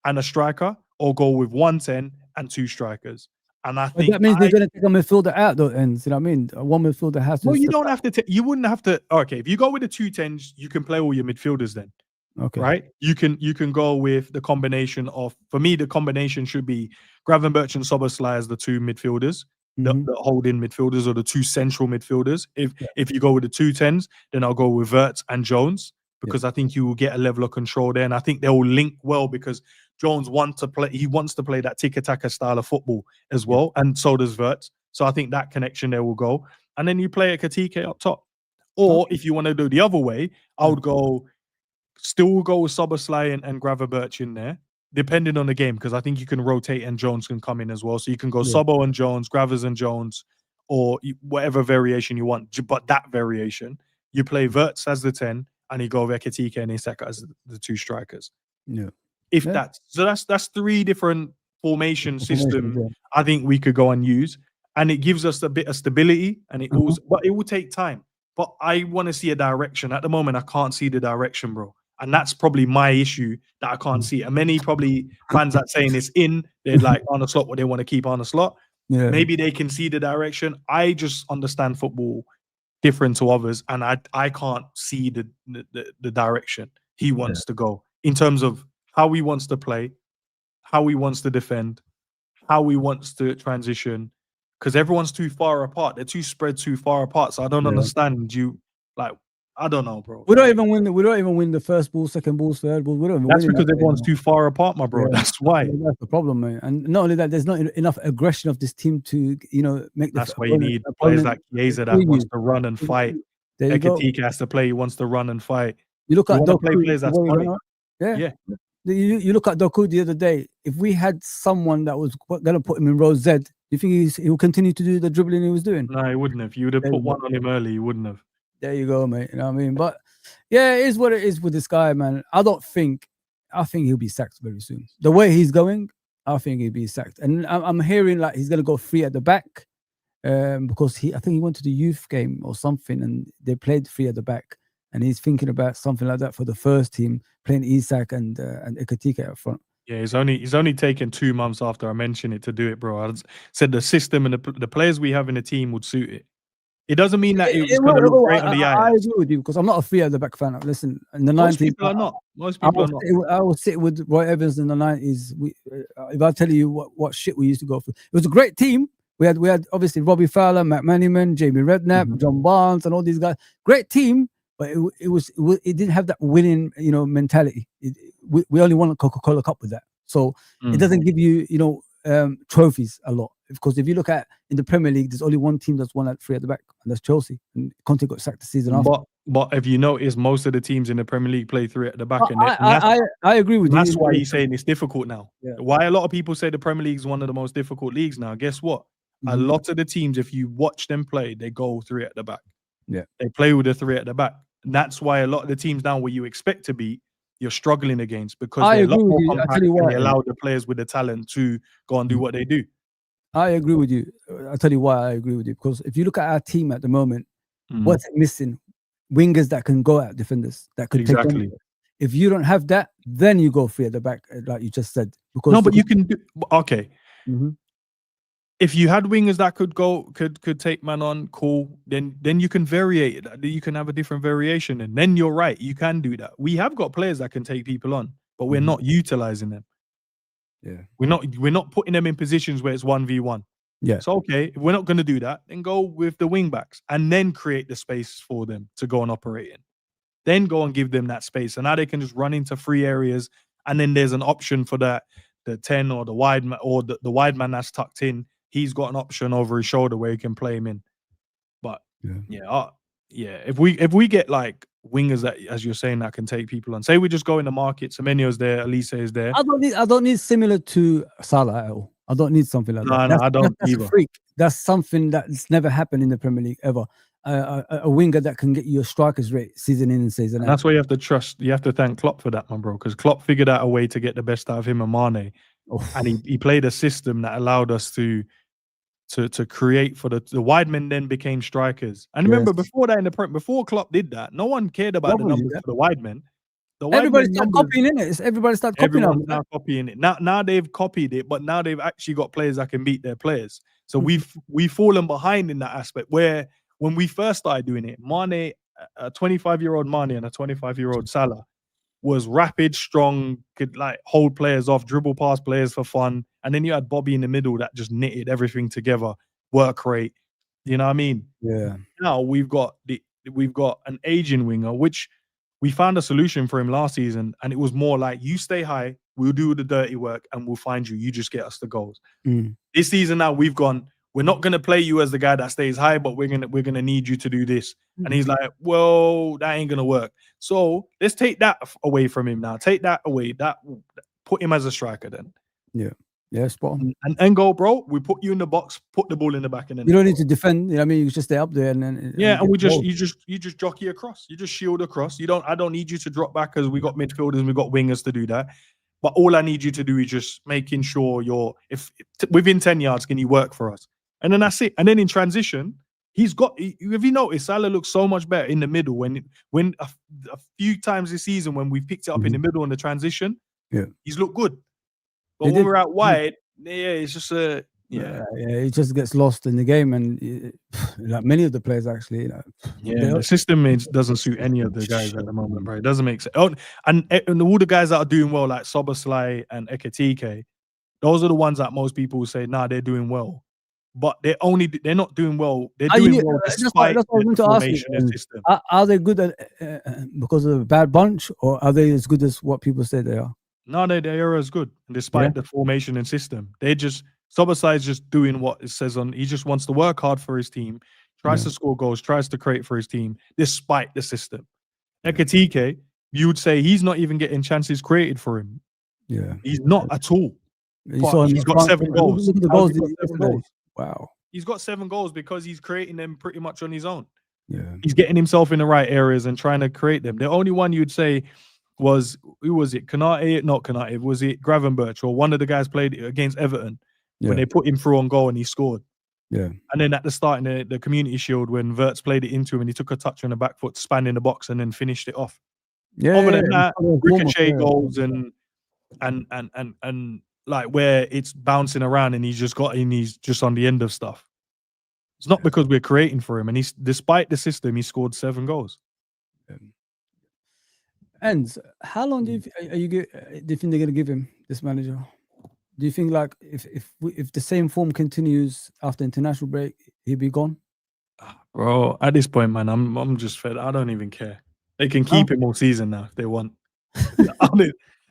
and a striker, or go with 1 10 and 2 strikers. And I think that means they're going to take a midfielder out, though. Ends, you know what I mean? One midfielder has to. Well, you don't have to. You wouldn't have to. Okay, if you go with the 2 10s, you can play all your midfielders then. Okay. Right? You can go with the combination of. For me, the combination should be Gravenberch and Szoboszlai as the 2 midfielders. The holding midfielders or the 2 central midfielders. If you go with the 2 10s, then I'll go with Wirtz and Jones because I think you will get a level of control there, and I think they will link well because Jones wants to play. He wants to play that tiki-taka style of football as well, and so does Wirtz. So I think that connection there will go, and then you play a Ekitike up top. Or if you want to do the other way, I would still go with Szoboszlai and Gravenberch in there, depending on the game, because I think you can rotate and Jones can come in as well. So you can go Sobo and Jones, Gravers and Jones, or whatever variation you want. But that variation, you play Wirtz as the 10, and you go with Ekitike and Isak as the 2 strikers. Yeah. That's 3 different formation systems I think we could go and use, and it gives us a bit of stability, and it also, but it will take time. But I want to see a direction. At the moment, I can't see the direction, bro. And that's probably my issue that I can't see. And many probably fans that saying it's in, they're like Arne Slot, what they want to keep Arne Slot. Yeah. Maybe they can see the direction. I just understand football different to others, and I can't see the direction he wants to go in terms of how he wants to play, how he wants to defend, how he wants to transition, because everyone's too far apart. They're too spread too far apart. So I don't understand you. Like, I don't know, bro. We don't even win. We don't even win the first ball, second ball, third ball. We don't even That's win because everyone's too far apart, my bro. That's why. That's the problem, man. And not only that, there's not enough aggression of this team to, make. That's why you need players like Chiesa that wants to run and fight. Ekitike has to play. He wants to run and fight. You look at Doku, play players that's funny. Yeah. You look at Doku the other day. If we had someone that was going to put him in row Z, do you think he will continue to do the dribbling he was doing? No, he wouldn't have. You would have put one on him early. He wouldn't have. There you go, mate. You know what I mean? But yeah, it is what it is with this guy, man. I think he'll be sacked very soon. The way he's going, I think he'll be sacked. And I'm hearing like he's gonna go 3 at the back, because I think he went to the youth game or something, and they played 3 at the back, and he's thinking about something like that for the first team, playing Isak and Ekitike up front. Yeah, he's only taken 2 months after I mentioned it to do it, bro. I said the system and the players we have in the team would suit it. It doesn't mean that it's going to look great on the eye. I agree with you because I'm not a 3 at the back fan. Listen, in the 90s, most people are not. I will sit with Roy Evans in the 90s. If I tell you what shit we used to go through, it was a great team. We had obviously Robbie Fowler, Matt Manniman, Jamie Redknapp, John Barnes, and all these guys. Great team, but it didn't have that winning mentality. We only won a Coca-Cola Cup with that, so it doesn't give you trophies a lot. Because if you look at in the Premier League, there's only one team that's won at 3 at the back, and that's Chelsea. And Conte got sacked the season after. But if you notice, most of the teams in the Premier League play 3 at the back. I agree with you. That's why he's saying it's difficult now. Yeah. Why a lot of people say the Premier League is one of the most difficult leagues now. Guess what? A lot of the teams, if you watch them play, they go 3 at the back. Yeah. They play with the three at the back. And that's why a lot of the teams now where you expect to beat, you're struggling against because I they're a lot agree with more you. I compact tell you and why. they allow the players with the talent to go and do what they do. I agree with you. I'll tell you why I agree with you. Because if you look at our team at the moment, what's it missing? Wingers that can go at defenders, that could take Exactly. on. If you don't have that, then you go free at the back, like you just said. Because No, but you can do okay. Mhm. If you had wingers that could take man on, cool. Then you can variate it. You can have a different variation, and then you're right. You can do that. We have got players that can take people on, but we're not utilizing them. Yeah. We're not putting them in positions where it's 1v1. Yeah. So okay, if we're not going to do that, then go with the wing backs and then create the space for them to go and operate in. Then go and give them that space, and now they can just run into free areas. And then there's an option for that the 10 or the wide man or the wide man that's tucked in. He's got an option over his shoulder where he can play him in. But if we get like wingers that, as you're saying, that can take people on. Say we just go in the market, Semenyo's there, Elise is there. I don't need similar to Salah at all. I don't need something like that. No, I don't that's either. a freak. That's something that's never happened in the Premier League ever. A winger that can get you a striker's rate season in and season out. That's why you have to trust. You have to thank Klopp for that, man, bro. Because Klopp figured out a way to get the best out of him and Mane, and he played a system that allowed us to create for the wide men. Then became strikers. And remember, before that, before Klopp did that, no one cared about the numbers for the wide men. Everybody started copying it. Everybody started copying Everyone's now copying it. Now they've copied it, but now they've actually got players that can beat their players. So we've fallen behind in that aspect. Where when we first started doing it, Mane, a 25-year-old Mane and a 25-year-old Salah was rapid, strong, could like hold players off, dribble past players for fun. And then you had Bobby in the middle that just knitted everything together, work rate. You know what I mean? Yeah. Now we've got an aging winger, which we found a solution for him last season, and it was more like, you stay high, we'll do the dirty work, and we'll find you. You just get us the goals. This season now we've gone, we're not going to play you as the guy that stays high, but we're gonna need you to do this. And he's like, well, that ain't gonna work. So let's take that away from him now. Take that away. Put him as a striker then. Yeah, spot on. And go, bro. We put you in the box, put the ball in the back, and then you don't need to defend. You know what I mean, you just stay up there and then you just jockey across. You just shield across. I don't need you to drop back because we got midfielders and we got wingers to do that. But all I need you to do is just making sure if within 10 yards, can you work for us? And then that's it. And then in transition, have you noticed Salah looks so much better in the middle when a few times this season when we've picked it up in the middle in the transition, he's looked good. But when we're out wide, it's just he just gets lost in the game, and like many of the players actually, the system doesn't suit any of the guys at the moment, bro. It doesn't make sense. Oh, and all the guys that are doing well, like Szoboszlai and Ekitike, those are the ones that most people say, nah, they're doing well. But they're not doing well. They're doing well despite the formation and system. Are they good at because of a bad bunch, or are they as good as what people say they are? No, they are as good, despite the formation and system. Szoboszlai is just doing what it says on. He just wants to work hard for his team, tries to score goals, tries to create for his team, despite the system. Ekitike, you would say he's not even getting chances created for him. Yeah, he's not at all. He's got 7 goals. Look at the goals. Wow. He's got 7 goals because he's creating them pretty much on his own. Yeah. He's getting himself in the right areas and trying to create them. The only one you'd say was, who was it? Konate? Not Konate. Was it Gravenberch or one of the guys played against Everton when they put him through on goal and he scored? Yeah. And then at the start in the Community Shield when Wirtz played it into him and he took a touch on the back foot, span in the box and then finished it off. Yeah. Other than that, ricochet goals and like where it's bouncing around and he's just on the end of stuff. It's not because we're creating for him, and he's despite the system, he scored 7 goals. Endz, how long do you think they're going to give him, this manager? Do you think like if the same form continues after international break, he'll be gone? Bro, at this point, man, I'm just fed. I don't even care. They can keep him all season now if they want.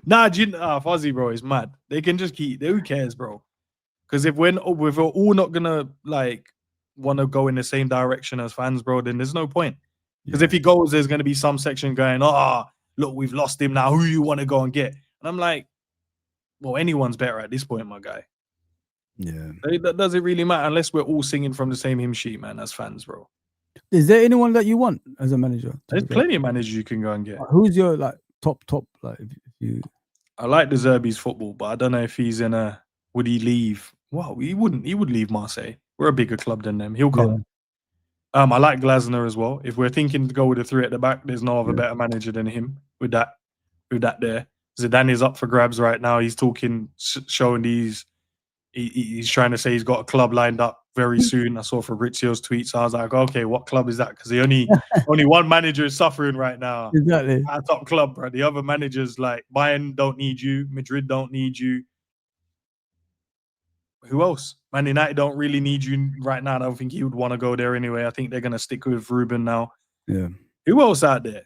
Fuzzy, bro, is mad. They can just keep. Who cares, bro? Because if we're all not gonna like want to go in the same direction as fans, bro, then there's no point. Because if he goes, there's gonna be some section going, look, we've lost him now. Who you want to go and get? And I'm like, well, anyone's better at this point, my guy. Yeah. That doesn't really matter unless we're all singing from the same hymn sheet, man, as fans, bro. Is there anyone that you want as a manager? There's plenty of managers you can go and get. Who's your like top? Like if you. I like the Zerbi's football, but I don't know if he's in a. Would he leave? Well, he wouldn't. He would leave Marseille. We're a bigger club than them. He'll come. I like Glasner as well. If we're thinking to go with the three at the back, there's no other better manager than him with that there. Zidane is up for grabs right now. He's talking, showing these. He's trying to say he's got a club lined up very soon. I saw Fabrizio's tweets. So I was like, okay, what club is that? Because the only one manager is suffering right now. Exactly. Our top club, bro. The other managers like Bayern don't need you. Madrid don't need you. Who else? Man United don't really need you right now. I don't think he would want to go there anyway. I think they're going to stick with Ruben now. Yeah. Who else out there?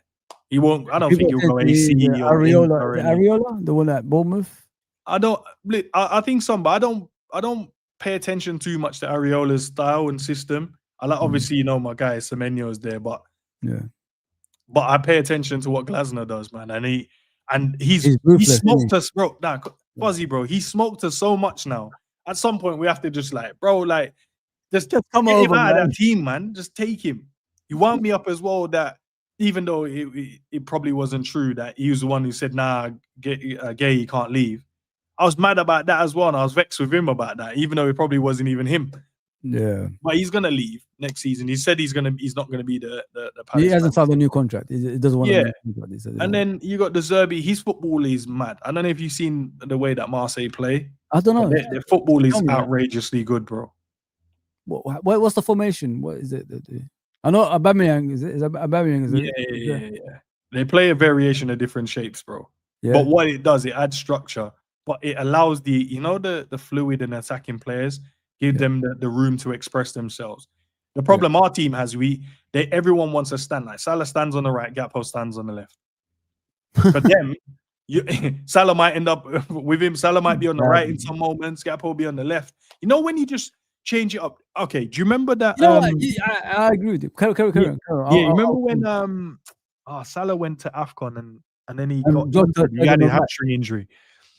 He won't. I don't think he'll go AC or Areola, the one at Bournemouth. I think some, but I don't pay attention too much to Areola's style and system. I like obviously my guy Semenyo is there, but I pay attention to what Glasner does, man, and he smoked us, bro. Nah, Fuzzy, bro, he smoked us so much now. At some point, we have to just like, bro, like, just come over, him out of that team, man. Just take him. He wound me up as well that even though it probably wasn't true that he was the one who said, nah, Gay, he can't leave. I was mad about that as well, and I was vexed with him about that, even though it probably wasn't even him. Yeah. But he's gonna leave next season. He said he's not gonna be the He hasn't signed a new contract. He doesn't want a new contract. And then you got the Zerbi. His football is mad. I don't know if you've seen the way that Marseille play. I don't know. Their football is outrageously good, bro. What's the formation? What is it? I know Aubameyang is Aubameyang. Yeah. They play a variation of different shapes, bro. Yeah. But what it does, it adds structure. But it allows the fluid and attacking players, give them the room to express themselves. The problem our team has, everyone wants to stand. Like Salah stands on the right, Gakpo stands on the left. For them, Salah might end up with him. Salah might be on the right in some moments. Gakpo will be on the left. When you just change it up. Okay, do you remember that? I agree with you. Carry on. Yeah, remember when Salah went to AFCON and then he got injured. He had a hamstring injury.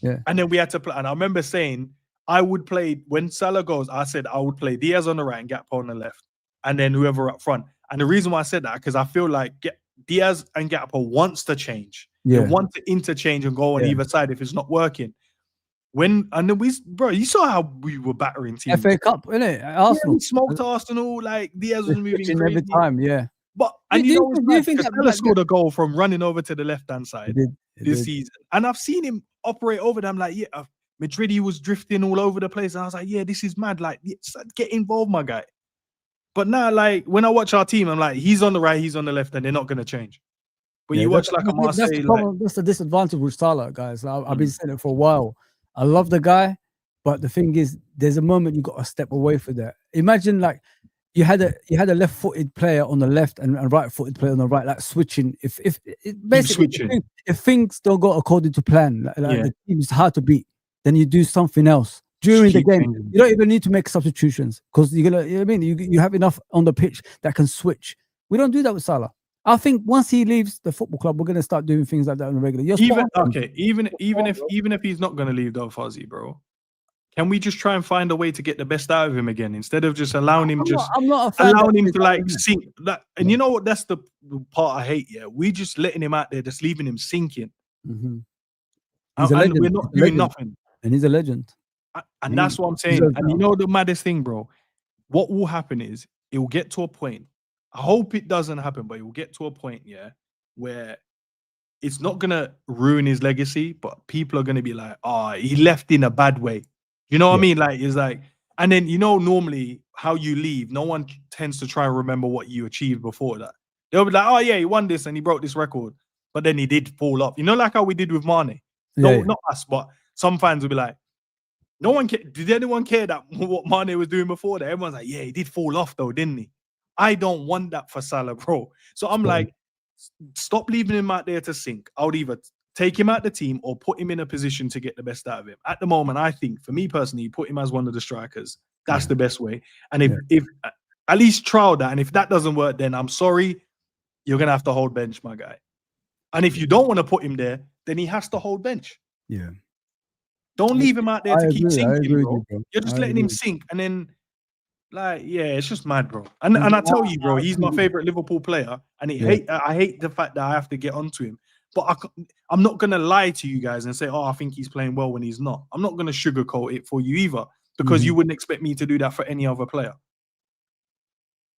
Yeah. And then we had to play. And I remember saying I would play when Salah goes. I said I would play Diaz on the right and Gakpo on the left, and then whoever up front. And the reason why I said that because I feel like Diaz and Gakpo wants to change. Yeah. They want to interchange and go on either side if it's not working. You saw how we were battering teams. FA Cup, innit? Arsenal. We smoked Arsenal. Like Diaz was moving crazy. Every time, yeah. But do you think Salah scored a goal from running over to the left hand side this season, and I've seen him operate over them. Like Madrid, he was drifting all over the place, and I was like, this is mad. Like, get involved, my guy. But now, like when I watch our team, I'm like, he's on the right, he's on the left, and they're not going to change. But you watch like a Marseille. That's the disadvantage with Salah, guys. I've been saying it for a while. I love the guy, but the thing is, there's a moment you got to step away from that. Imagine like you had a left-footed player on the left and a right-footed player on the right, like switching. If things don't go according to plan, the team is hard to beat, then you do something else during the game. Changing. You don't even need to make substitutions because you're gonna. You know what I mean, you have enough on the pitch that can switch. We don't do that with Salah. I think once he leaves the football club, we're gonna start doing things like that on a regular. Even if he's not gonna leave though, Fuzzy, bro, can we just try and find a way to get the best out of him again instead of just allowing him allowing him to like sink that? And you know what? That's the part I hate. Yeah, we just letting him out there, just leaving him sinking. Mm-hmm. And we're not doing nothing. And he's a legend. And that's what I'm saying. And you know the maddest thing, bro? What will happen is it will get to a point. I hope it doesn't happen, but it will get to a point, where it's not gonna ruin his legacy, but people are gonna be like, he left in a bad way. You know what I mean? Like it's like, and then normally how you leave, no one tends to try and remember what you achieved before that. They'll be like, he won this and he broke this record, but then he did fall off. Like how we did with Mane. No, not us, but some fans will be like, no one did anyone care that what Mane was doing before that? Everyone's like, he did fall off though, didn't he? I don't want that for Salah, bro. So I'm like, stop leaving him out there to sink. I would either take him out the team or put him in a position to get the best out of him. At the moment, I think, for me personally, put him as one of the strikers. That's the best way. And if at least trial that, and if that doesn't work, then I'm sorry, you're going to have to hold bench, my guy. And if you don't want to put him there, then he has to hold bench. Yeah. Don't leave him out there to keep sinking, bro. You're just letting him sink. And then Like, yeah, it's just mad, bro. And I tell you, bro, he's my favorite Liverpool player, and I hate the fact that I have to get onto him. But I'm not gonna lie to you guys and say, oh, I think he's playing well when he's not. I'm not gonna sugarcoat it for you either, because you wouldn't expect me to do that for any other player.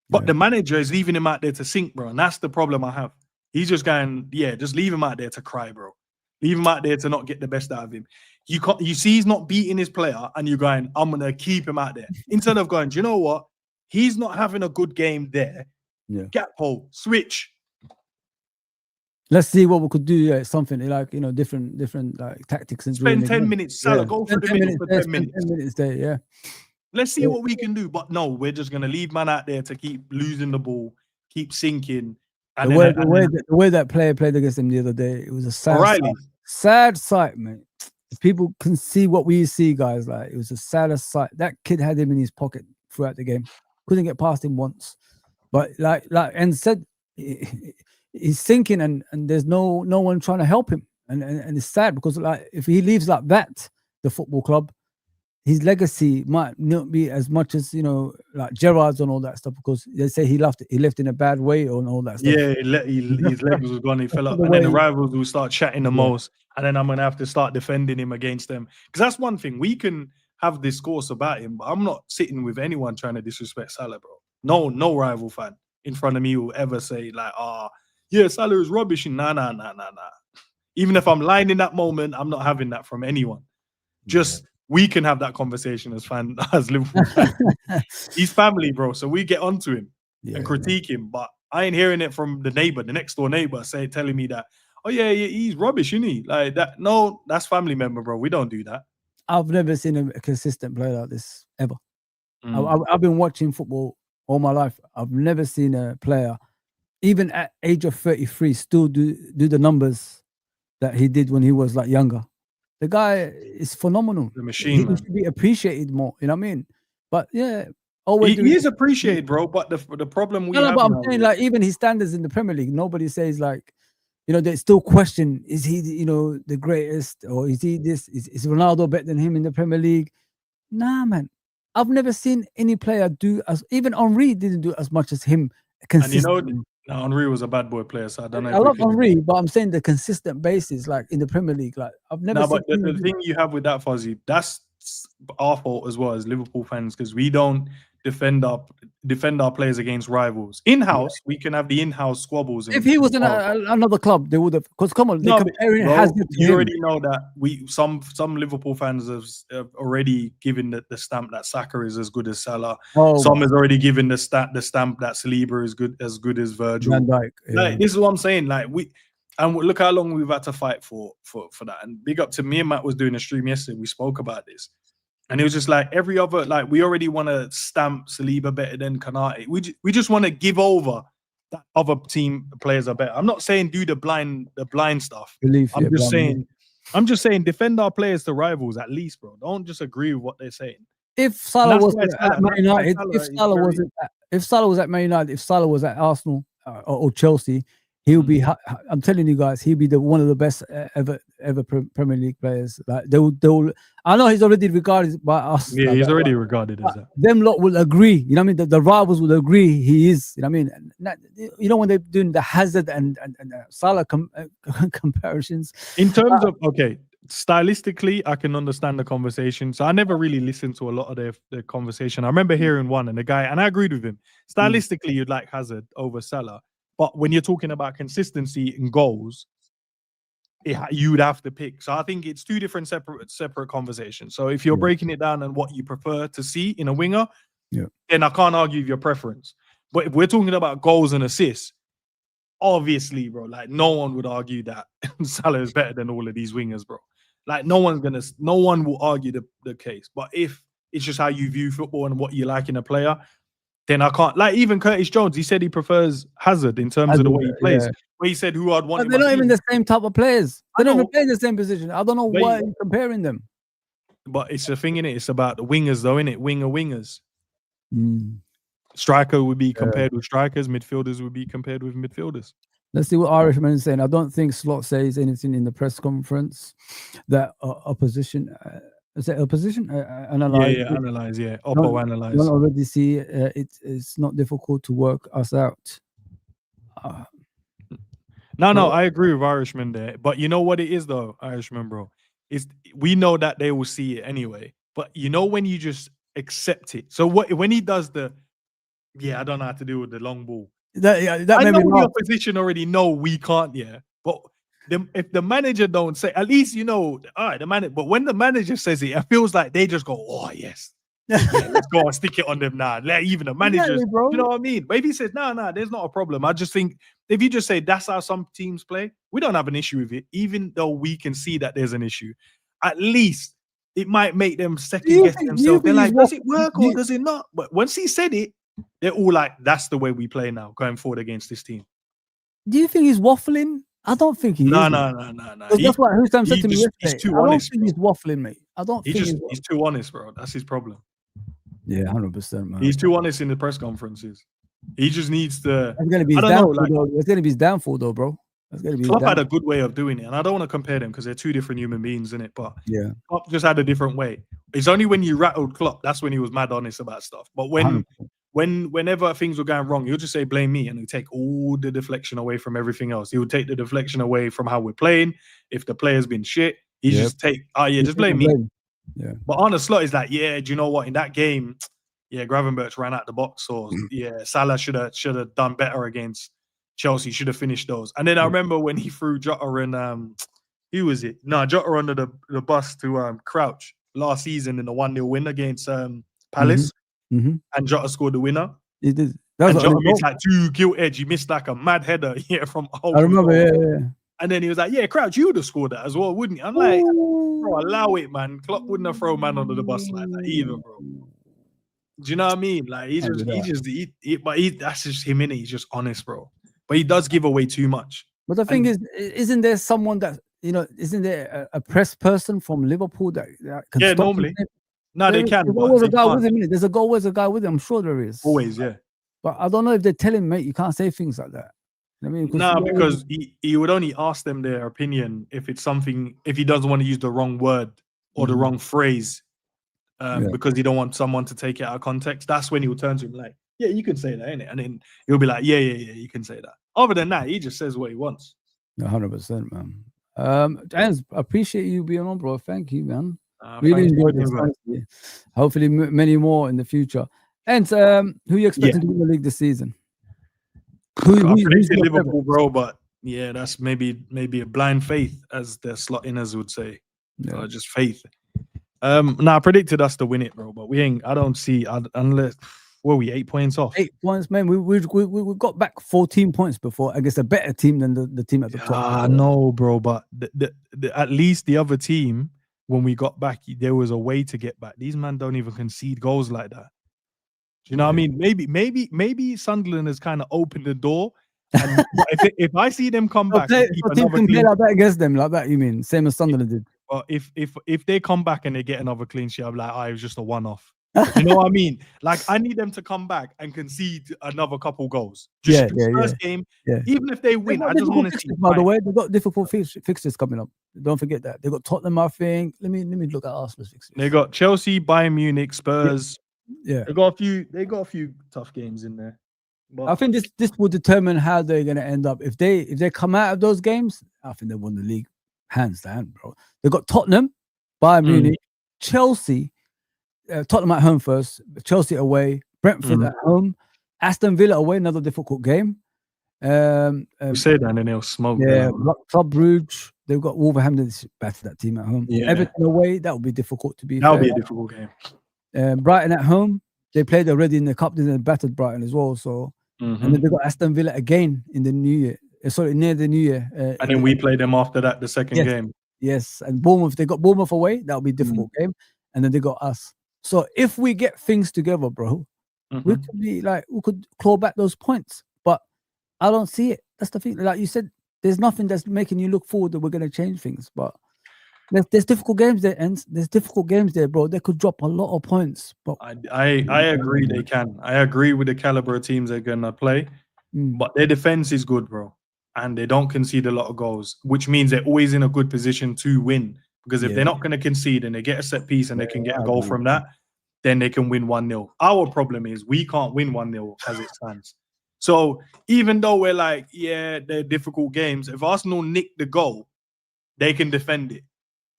But the manager is leaving him out there to sink, bro, and that's the problem I have. He's just going, just leave him out there to cry, bro. Leave him out there to not get the best out of him. You see he's not beating his player, and you're going, I'm gonna keep him out there. Instead of going, do you know what? He's not having a good game there. Gap hole, switch. Let's see what we could do. Something like, different like tactics and spend 10 minutes. Salah, go for the middle for 10 minutes. 10 minutes there, yeah. Let's see what we can do. But no, we're just gonna leave man out there to keep losing the ball, keep sinking. And the way that player played against him the other day, it was a sad sight, man. If people can see what we see, guys, like, it was a sad sight. That kid had him in his pocket throughout the game. Couldn't get past him once. But like Endz said, he's sinking, and there's no one trying to help him. And it's sad, because like, if he leaves like that, the football club, his legacy might not be as much as, like Gerrard's and all that stuff, because they say he left in a bad way and all that stuff. Yeah, his legs was gone, he fell up. And then the rivals will start chatting the most. And then I'm going to have to start defending him against them. Because that's one thing. We can have discourse about him, but I'm not sitting with anyone trying to disrespect Salah, bro. No rival fan in front of me will ever say, like, Salah is rubbish. Nah. Even if I'm lying in that moment, I'm not having that from anyone. Just... we can have that conversation as Liverpool fans. He's family, bro. So we get onto him and critique him. But I ain't hearing it from the next door neighbor, telling me that, oh yeah, he's rubbish, isn't he? Like that. No, that's family member, bro. We don't do that. I've never seen a consistent player like this ever. I've been watching football all my life. I've never seen a player, even at age of 33, still do the numbers that he did when he was like younger. The guy is phenomenal. The machine, he should be appreciated more. You know what I mean? But yeah, he is appreciated, bro. But the problem we have. But I'm saying, like, even his standards in the Premier League, nobody says, like, they still question: is he, the greatest, or is he this? Is Ronaldo better than him in the Premier League? Nah, man. I've never seen any player do as. Even Henry didn't do as much as him. Consistently. And Henry was a bad boy player, so I don't know. I love Henry, but I'm saying the consistent basis, like in the Premier League, like I've never. No, but the thing you have with that, Fuzzy, that's our fault as well as Liverpool fans, because we don't defend our players against rivals. In-house, we can have the in-house squabbles. If he was in another club, they would have. Because come on, you already know that some Liverpool fans have already given the stamp that Saka is as good as Salah. Some has already given the stamp that Saliba is good as Virgil. Van Dijk, Like, this is what I'm saying. Like, look how long we've had to fight for that. And big up to me and Matt was doing a stream yesterday. We spoke about this. And it was just like every other, like, we already want to stamp Saliba better than Kanate. We just want to give over that other team players are better. I'm not saying do the blind stuff. I'm just saying defend our players to rivals at least, bro. Don't just agree with what they're saying. If Salah was at Man United, if Salah was at Man United, if Salah was at Arsenal or Chelsea, he'll be. I'm telling you guys, he'll be one of the best ever Premier League players. Like they'll. I know he's already regarded by us. Yeah, he's already regarded as that. Them lot will agree. You know what I mean? The rivals will agree he is. You know what I mean? When they're doing the Hazard and Salah comparisons. In terms of stylistically, I can understand the conversation. So I never really listened to a lot of their conversation. I remember hearing one, and the guy, and I agreed with him. Stylistically, you'd like Hazard over Salah. But when you're talking about consistency in goals, you'd have to pick. So I think it's two different separate conversations. So if you're breaking it down and what you prefer to see in a winger, then I can't argue with your preference. But if we're talking about goals and assists, obviously, bro, like no one would argue that Salah is better than all of these wingers, bro. Like no one will argue the case. But if it's just how you view football and what you like in a player, then I can't. Like even Curtis Jones, he said he prefers Hazard in terms of the way he plays. Yeah. Where he said who I'd want. But they're not even the same type of players. They don't even play the same position. I don't know why you're comparing them. But it's a thing, innit? It's about the wingers, though, innit? Wingers. Striker would be compared with strikers. Midfielders would be compared with midfielders. Let's see what Irishman is saying. I don't think Slot says anything in the press conference that opposition Is it a position? Analyze. Yeah, analyze. Yeah, Don't, Oppo analyze. don't already see it's not difficult to work us out. No, I agree with Irishman there. But you know what it is though, Irishman, bro? Is we know that they will see it anyway. But you know when you just accept it. So what when he does the I don't know how to deal with the long ball. That I made know me the laugh. opposition already know we can't, But if the manager don't say, at least all right, the manager. But when the manager says it, it feels like they just go, "Oh yes, let's go and stick it on them now." Let even the managers, Exactly, bro. you know what I mean? But if he says, "No, there's not a problem," I just think if you just say that's how some teams play, we don't have an issue with it, even though we can see that there's an issue. At least it might make them second guess themselves. They're like, "Does it work or does it not?" But once he said it, they're all like, "That's the way we play now, going forward against this team." Do you think he's waffling? I don't think he is. No. That's what Husam said to me yesterday. He's too I don't honest, think he's waffling, mate. I don't think he's too honest, bro. That's his problem. Yeah, 100%, man. He's too honest in the press conferences. He just needs to. That's gonna be his downfall, though. It's gonna be his downfall, though, bro. That's gonna be. Klopp had a good way of doing it, and I don't want to compare them because they're two different human beings, in it. But yeah, Klopp just had a different way. It's only when you rattled Klopp that's when he was mad honest about stuff. But whenever things were going wrong, he'll just say blame me, and he'll take all the deflection away from everything else. He would take the deflection away from how we're playing. If the player's been shit, he just take just blame me. Yeah. But Arne Slot is like, do you know what? In that game, Gravenberch ran out the box, or Salah should have done better against Chelsea. Should have finished those. And then I remember when he threw Jota and who was it? No, Jota under the bus to Crouch last season in the 1-0 win against Palace. And Jota scored the winner. He did. And Jota missed like 2 gilt edge. He missed like a mad header from I remember, yeah. And then he was like, Crouch, you would have scored that as well, wouldn't you? I'm like, bro, allow it, man. Klopp wouldn't have thrown man under the bus like that either, bro. Do you know what I mean? Like that's just him, innit? He's just honest, bro. But he does give away too much. But the thing is, isn't there someone that isn't there a press person from Liverpool that can stop normally. him? No, they can. There's always a guy with him. There's always a guy with him. I'm sure there is. Always, yeah. But I don't know if they tell him, mate, you can't say things like that. I mean, because he would only ask them their opinion if it's something, if he doesn't want to use the wrong word or the wrong phrase, because he don't want someone to take it out of context. That's when he will turn to him like, yeah, you can say that, innit? And then he'll be like, yeah, you can say that. Other than that, he just says what he wants. 100%, man. Endz, appreciate you being on, bro. Thank you, man. Really enjoyed this. Hopefully, many more in the future. Endz, who are you expecting to win the league this season? I predicted Liverpool, bro, but that's maybe a blind faith, as the slot inners would say. Just faith. I predicted us to win it, bro, but we ain't. I don't see unless. Were we 8 points off? 8 points, man. We got back 14 points before against a better team than the team at the top. I know, bro, but at least the other team, when we got back, there was a way to get back. These men don't even concede goals like that. Do you know what I mean? Maybe Sunderland has kind of opened the door. And if I see them come back, team can play like that against them, like that. You mean same as Sunderland did? Well, if they come back and they get another clean sheet, I'm like, it was just a one-off. You know what I mean? Like, I need them to come back and concede another couple goals. First game, even if they win, I just want to see. By the way, they've got difficult fixtures coming up. Don't forget that. They've got Tottenham, I think. Let me look at Arsenal's fixtures. They got Chelsea, Bayern Munich, Spurs. Yeah. They got a few tough games in there. But I think this will determine how they're gonna end up. If they come out of those games, I think they won the league hands down, bro. They got Tottenham, Bayern Munich, Chelsea. Tottenham at home first, Chelsea away, Brentford at home, Aston Villa away, another difficult game. You say that and then they'll smoke. Yeah, Club Brugge. They've got Wolverhampton, better that team at home. Yeah. Everton away, that would be difficult to be. That would be a difficult game. Brighton at home, they played already in the cup, they battered Brighton as well. So, and then they got Aston Villa again in the new year. Near the new year. And then we play them after that, the second game. Yes, and Bournemouth, they got Bournemouth away. That would be a difficult game. And then they got us. So if we get things together, bro, we could claw back those points. But I don't see it. That's the thing. Like you said, there's nothing that's making you look forward that we're going to change things. but there's difficult games there, and there's difficult games there, bro. They could drop a lot of points. But I agree they can. I agree with the caliber of teams they're gonna play, but their defense is good, bro, and they don't concede a lot of goals, which means they're always in a good position to win Because if they're not going to concede and they get a set piece and they can get a goal from that, then they can win 1-0. Our problem is we can't win 1-0 as it stands. So even though we're like, yeah, they're difficult games, if Arsenal nick the goal, they can defend it.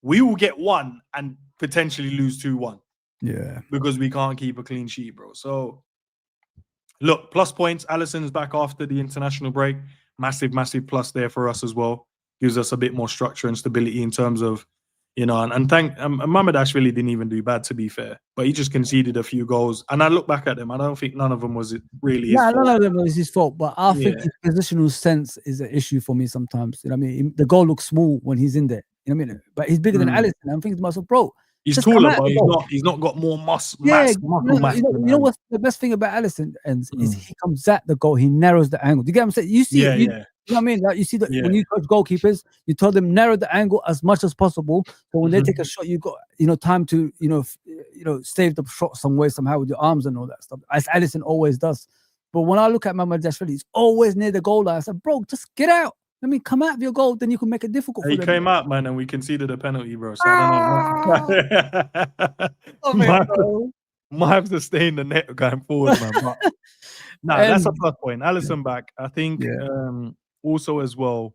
We will get one and potentially lose 2-1. Yeah. Because we can't keep a clean sheet, bro. So look, plus points. Alisson's back after the international break. Massive, massive plus there for us as well. Gives us a bit more structure and stability in terms of, you know, and Mamadash really didn't even do bad, to be fair, but he just conceded a few goals. And I look back at them, I don't think none of them was really his fault. None of them was his fault, but I think his positional sense is an issue for me sometimes. You know what I mean? The goal looks small when he's in there. You know what I mean? But he's bigger than Alisson. I'm thinking to myself, bro, he's taller, but he's not got more muscle. You know what's the best thing about Alisson is he comes at the goal, he narrows the angle. Do you get what I'm saying? You see you know what I mean? Like you see that when you coach goalkeepers, you tell them narrow the angle as much as possible. So when they take a shot, you got time to save the shot some way somehow with your arms and all that stuff, as Alisson always does. But when I look at Mamadash, he's always near the goal line. I said, bro, just get out. I mean, come out of your goal, then you can make it difficult for them. He came out, man, and we conceded a penalty, bro. So I don't know. Might have to stay in the net going forward, man. But that's a plus point. Alisson back. I think also as well,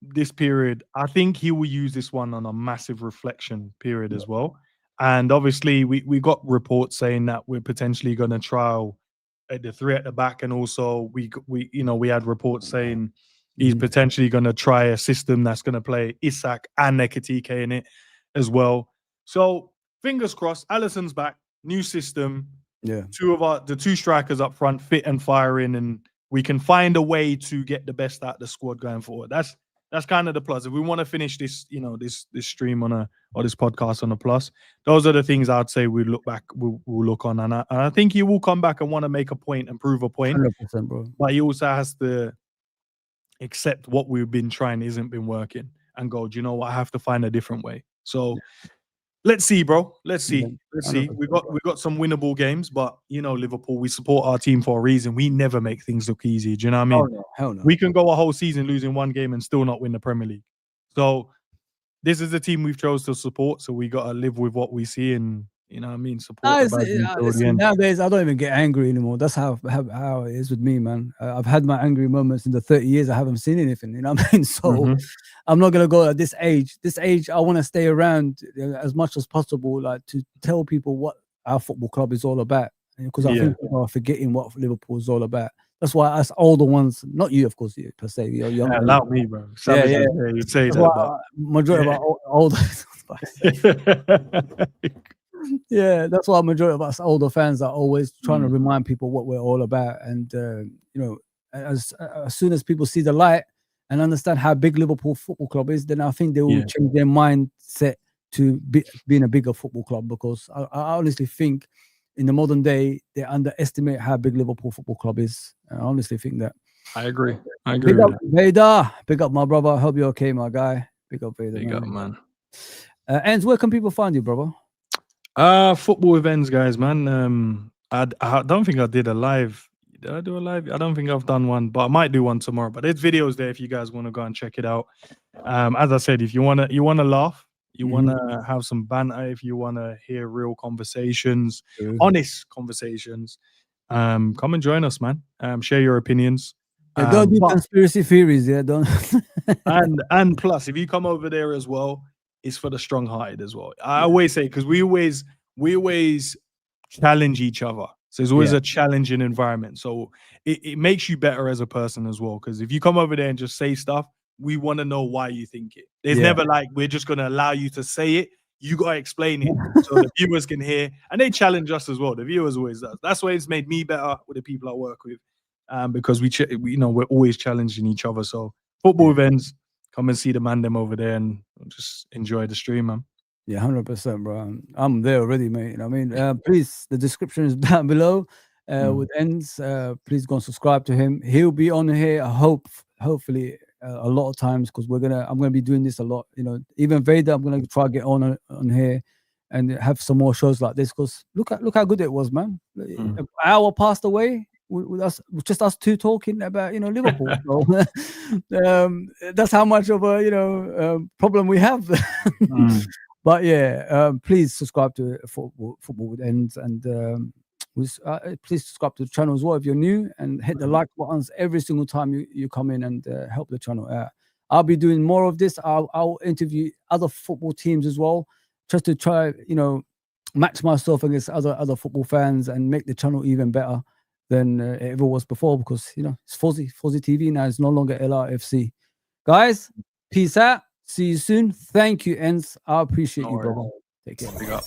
this period, I think he will use this one on a massive reflection period as well. And obviously, we got reports saying that we're potentially going to trial the three at the back, and also we had reports saying he's potentially going to try a system that's going to play Isak and Ekitike in it as well. So fingers crossed, Alisson's back, new system. Yeah, the two strikers up front, fit and firing, and we can find a way to get the best out of the squad going forward. That's kind of the plus. If we want to finish this, this stream or this podcast on a plus, those are the things I'd say we'll look on. And I think he will come back and want to make a point and prove a point. 100%, bro. But he also has to accept what we've been trying isn't been working and go, do you know what? I have to find a different way. So let's see, bro. Let's see. Let's see. We got some winnable games, but Liverpool, we support our team for a reason. We never make things look easy. Do you know what I mean? Hell no. We can go a whole season losing one game and still not win the Premier League. So this is the team we've chose to support. So we got to live with what we see and, support. Nowadays, I don't even get angry anymore. That's how it is with me, man. I've had my angry moments in the 30 years. I haven't seen anything, you know what I mean? So I'm not going to go at this age. This age, I want to stay around as much as possible, like to tell people what our football club is all about. Because I think people are forgetting what Liverpool is all about. That's why us older ones, not you, of course, you per se, you're younger. Allow me, bro. You'd say that. Majority of our older yeah, that's why majority of us older fans are always trying to remind people what we're all about. And as soon as people see the light and understand how big Liverpool Football Club is, then I think they will change their mindset to being a bigger football club. Because I honestly think in the modern day they underestimate how big Liverpool Football Club is. I honestly think that. I agree. Big up, Vader. Big up, my brother. I hope you're okay, my guy. Big up, Vader. Big up, man. Endz, where can people find you, brother? Football events, guys, man. I don't think I did a live. Did I do a live? I don't think I've done one, but I might do one tomorrow. But there's videos there if you guys want to go and check it out. As I said, if you wanna laugh, you wanna have some banter, if you wanna hear real conversations, honest conversations, come and join us, man. Share your opinions. Don't do conspiracy theories, don't. and plus, if you come over there as well, it's for the strong-hearted as well. I always say, because we always challenge each other. So it's always a challenging environment. So it makes you better as a person as well. Because if you come over there and just say stuff, we want to know why you think it. There's never like, we're just going to allow you to say it. You got to explain it so the viewers can hear. And they challenge us as well. The viewers always does. That's why it's made me better with the people I work with. Because we're always challenging each other. So football events, come and see the man them over there and just enjoy the stream, man. Yeah, 100%, bro. I'm there already, mate. You know what I mean? Please, the description is down below with Endz. Please go and subscribe to him. He'll be on here, hopefully, a lot of times because I'm gonna be doing this a lot. Even Vader, I'm gonna try to get on here and have some more shows like this. Because look how good it was, man. An hour passed away. with us, just us two talking about Liverpool. So, that's how much of a problem we have. But yeah, please subscribe to Football with Ends, and please subscribe to the channel as well if you're new, and hit the like buttons every single time you come in and help the channel out. I'll be doing more of this. I'll interview other football teams as well, just to try match myself against other football fans and make the channel even better than it ever was before, because it's Fozzy TV now. It's no longer LRFC. Guys, peace out. See you soon. Thank you, Endz. I appreciate you, brother. Take care.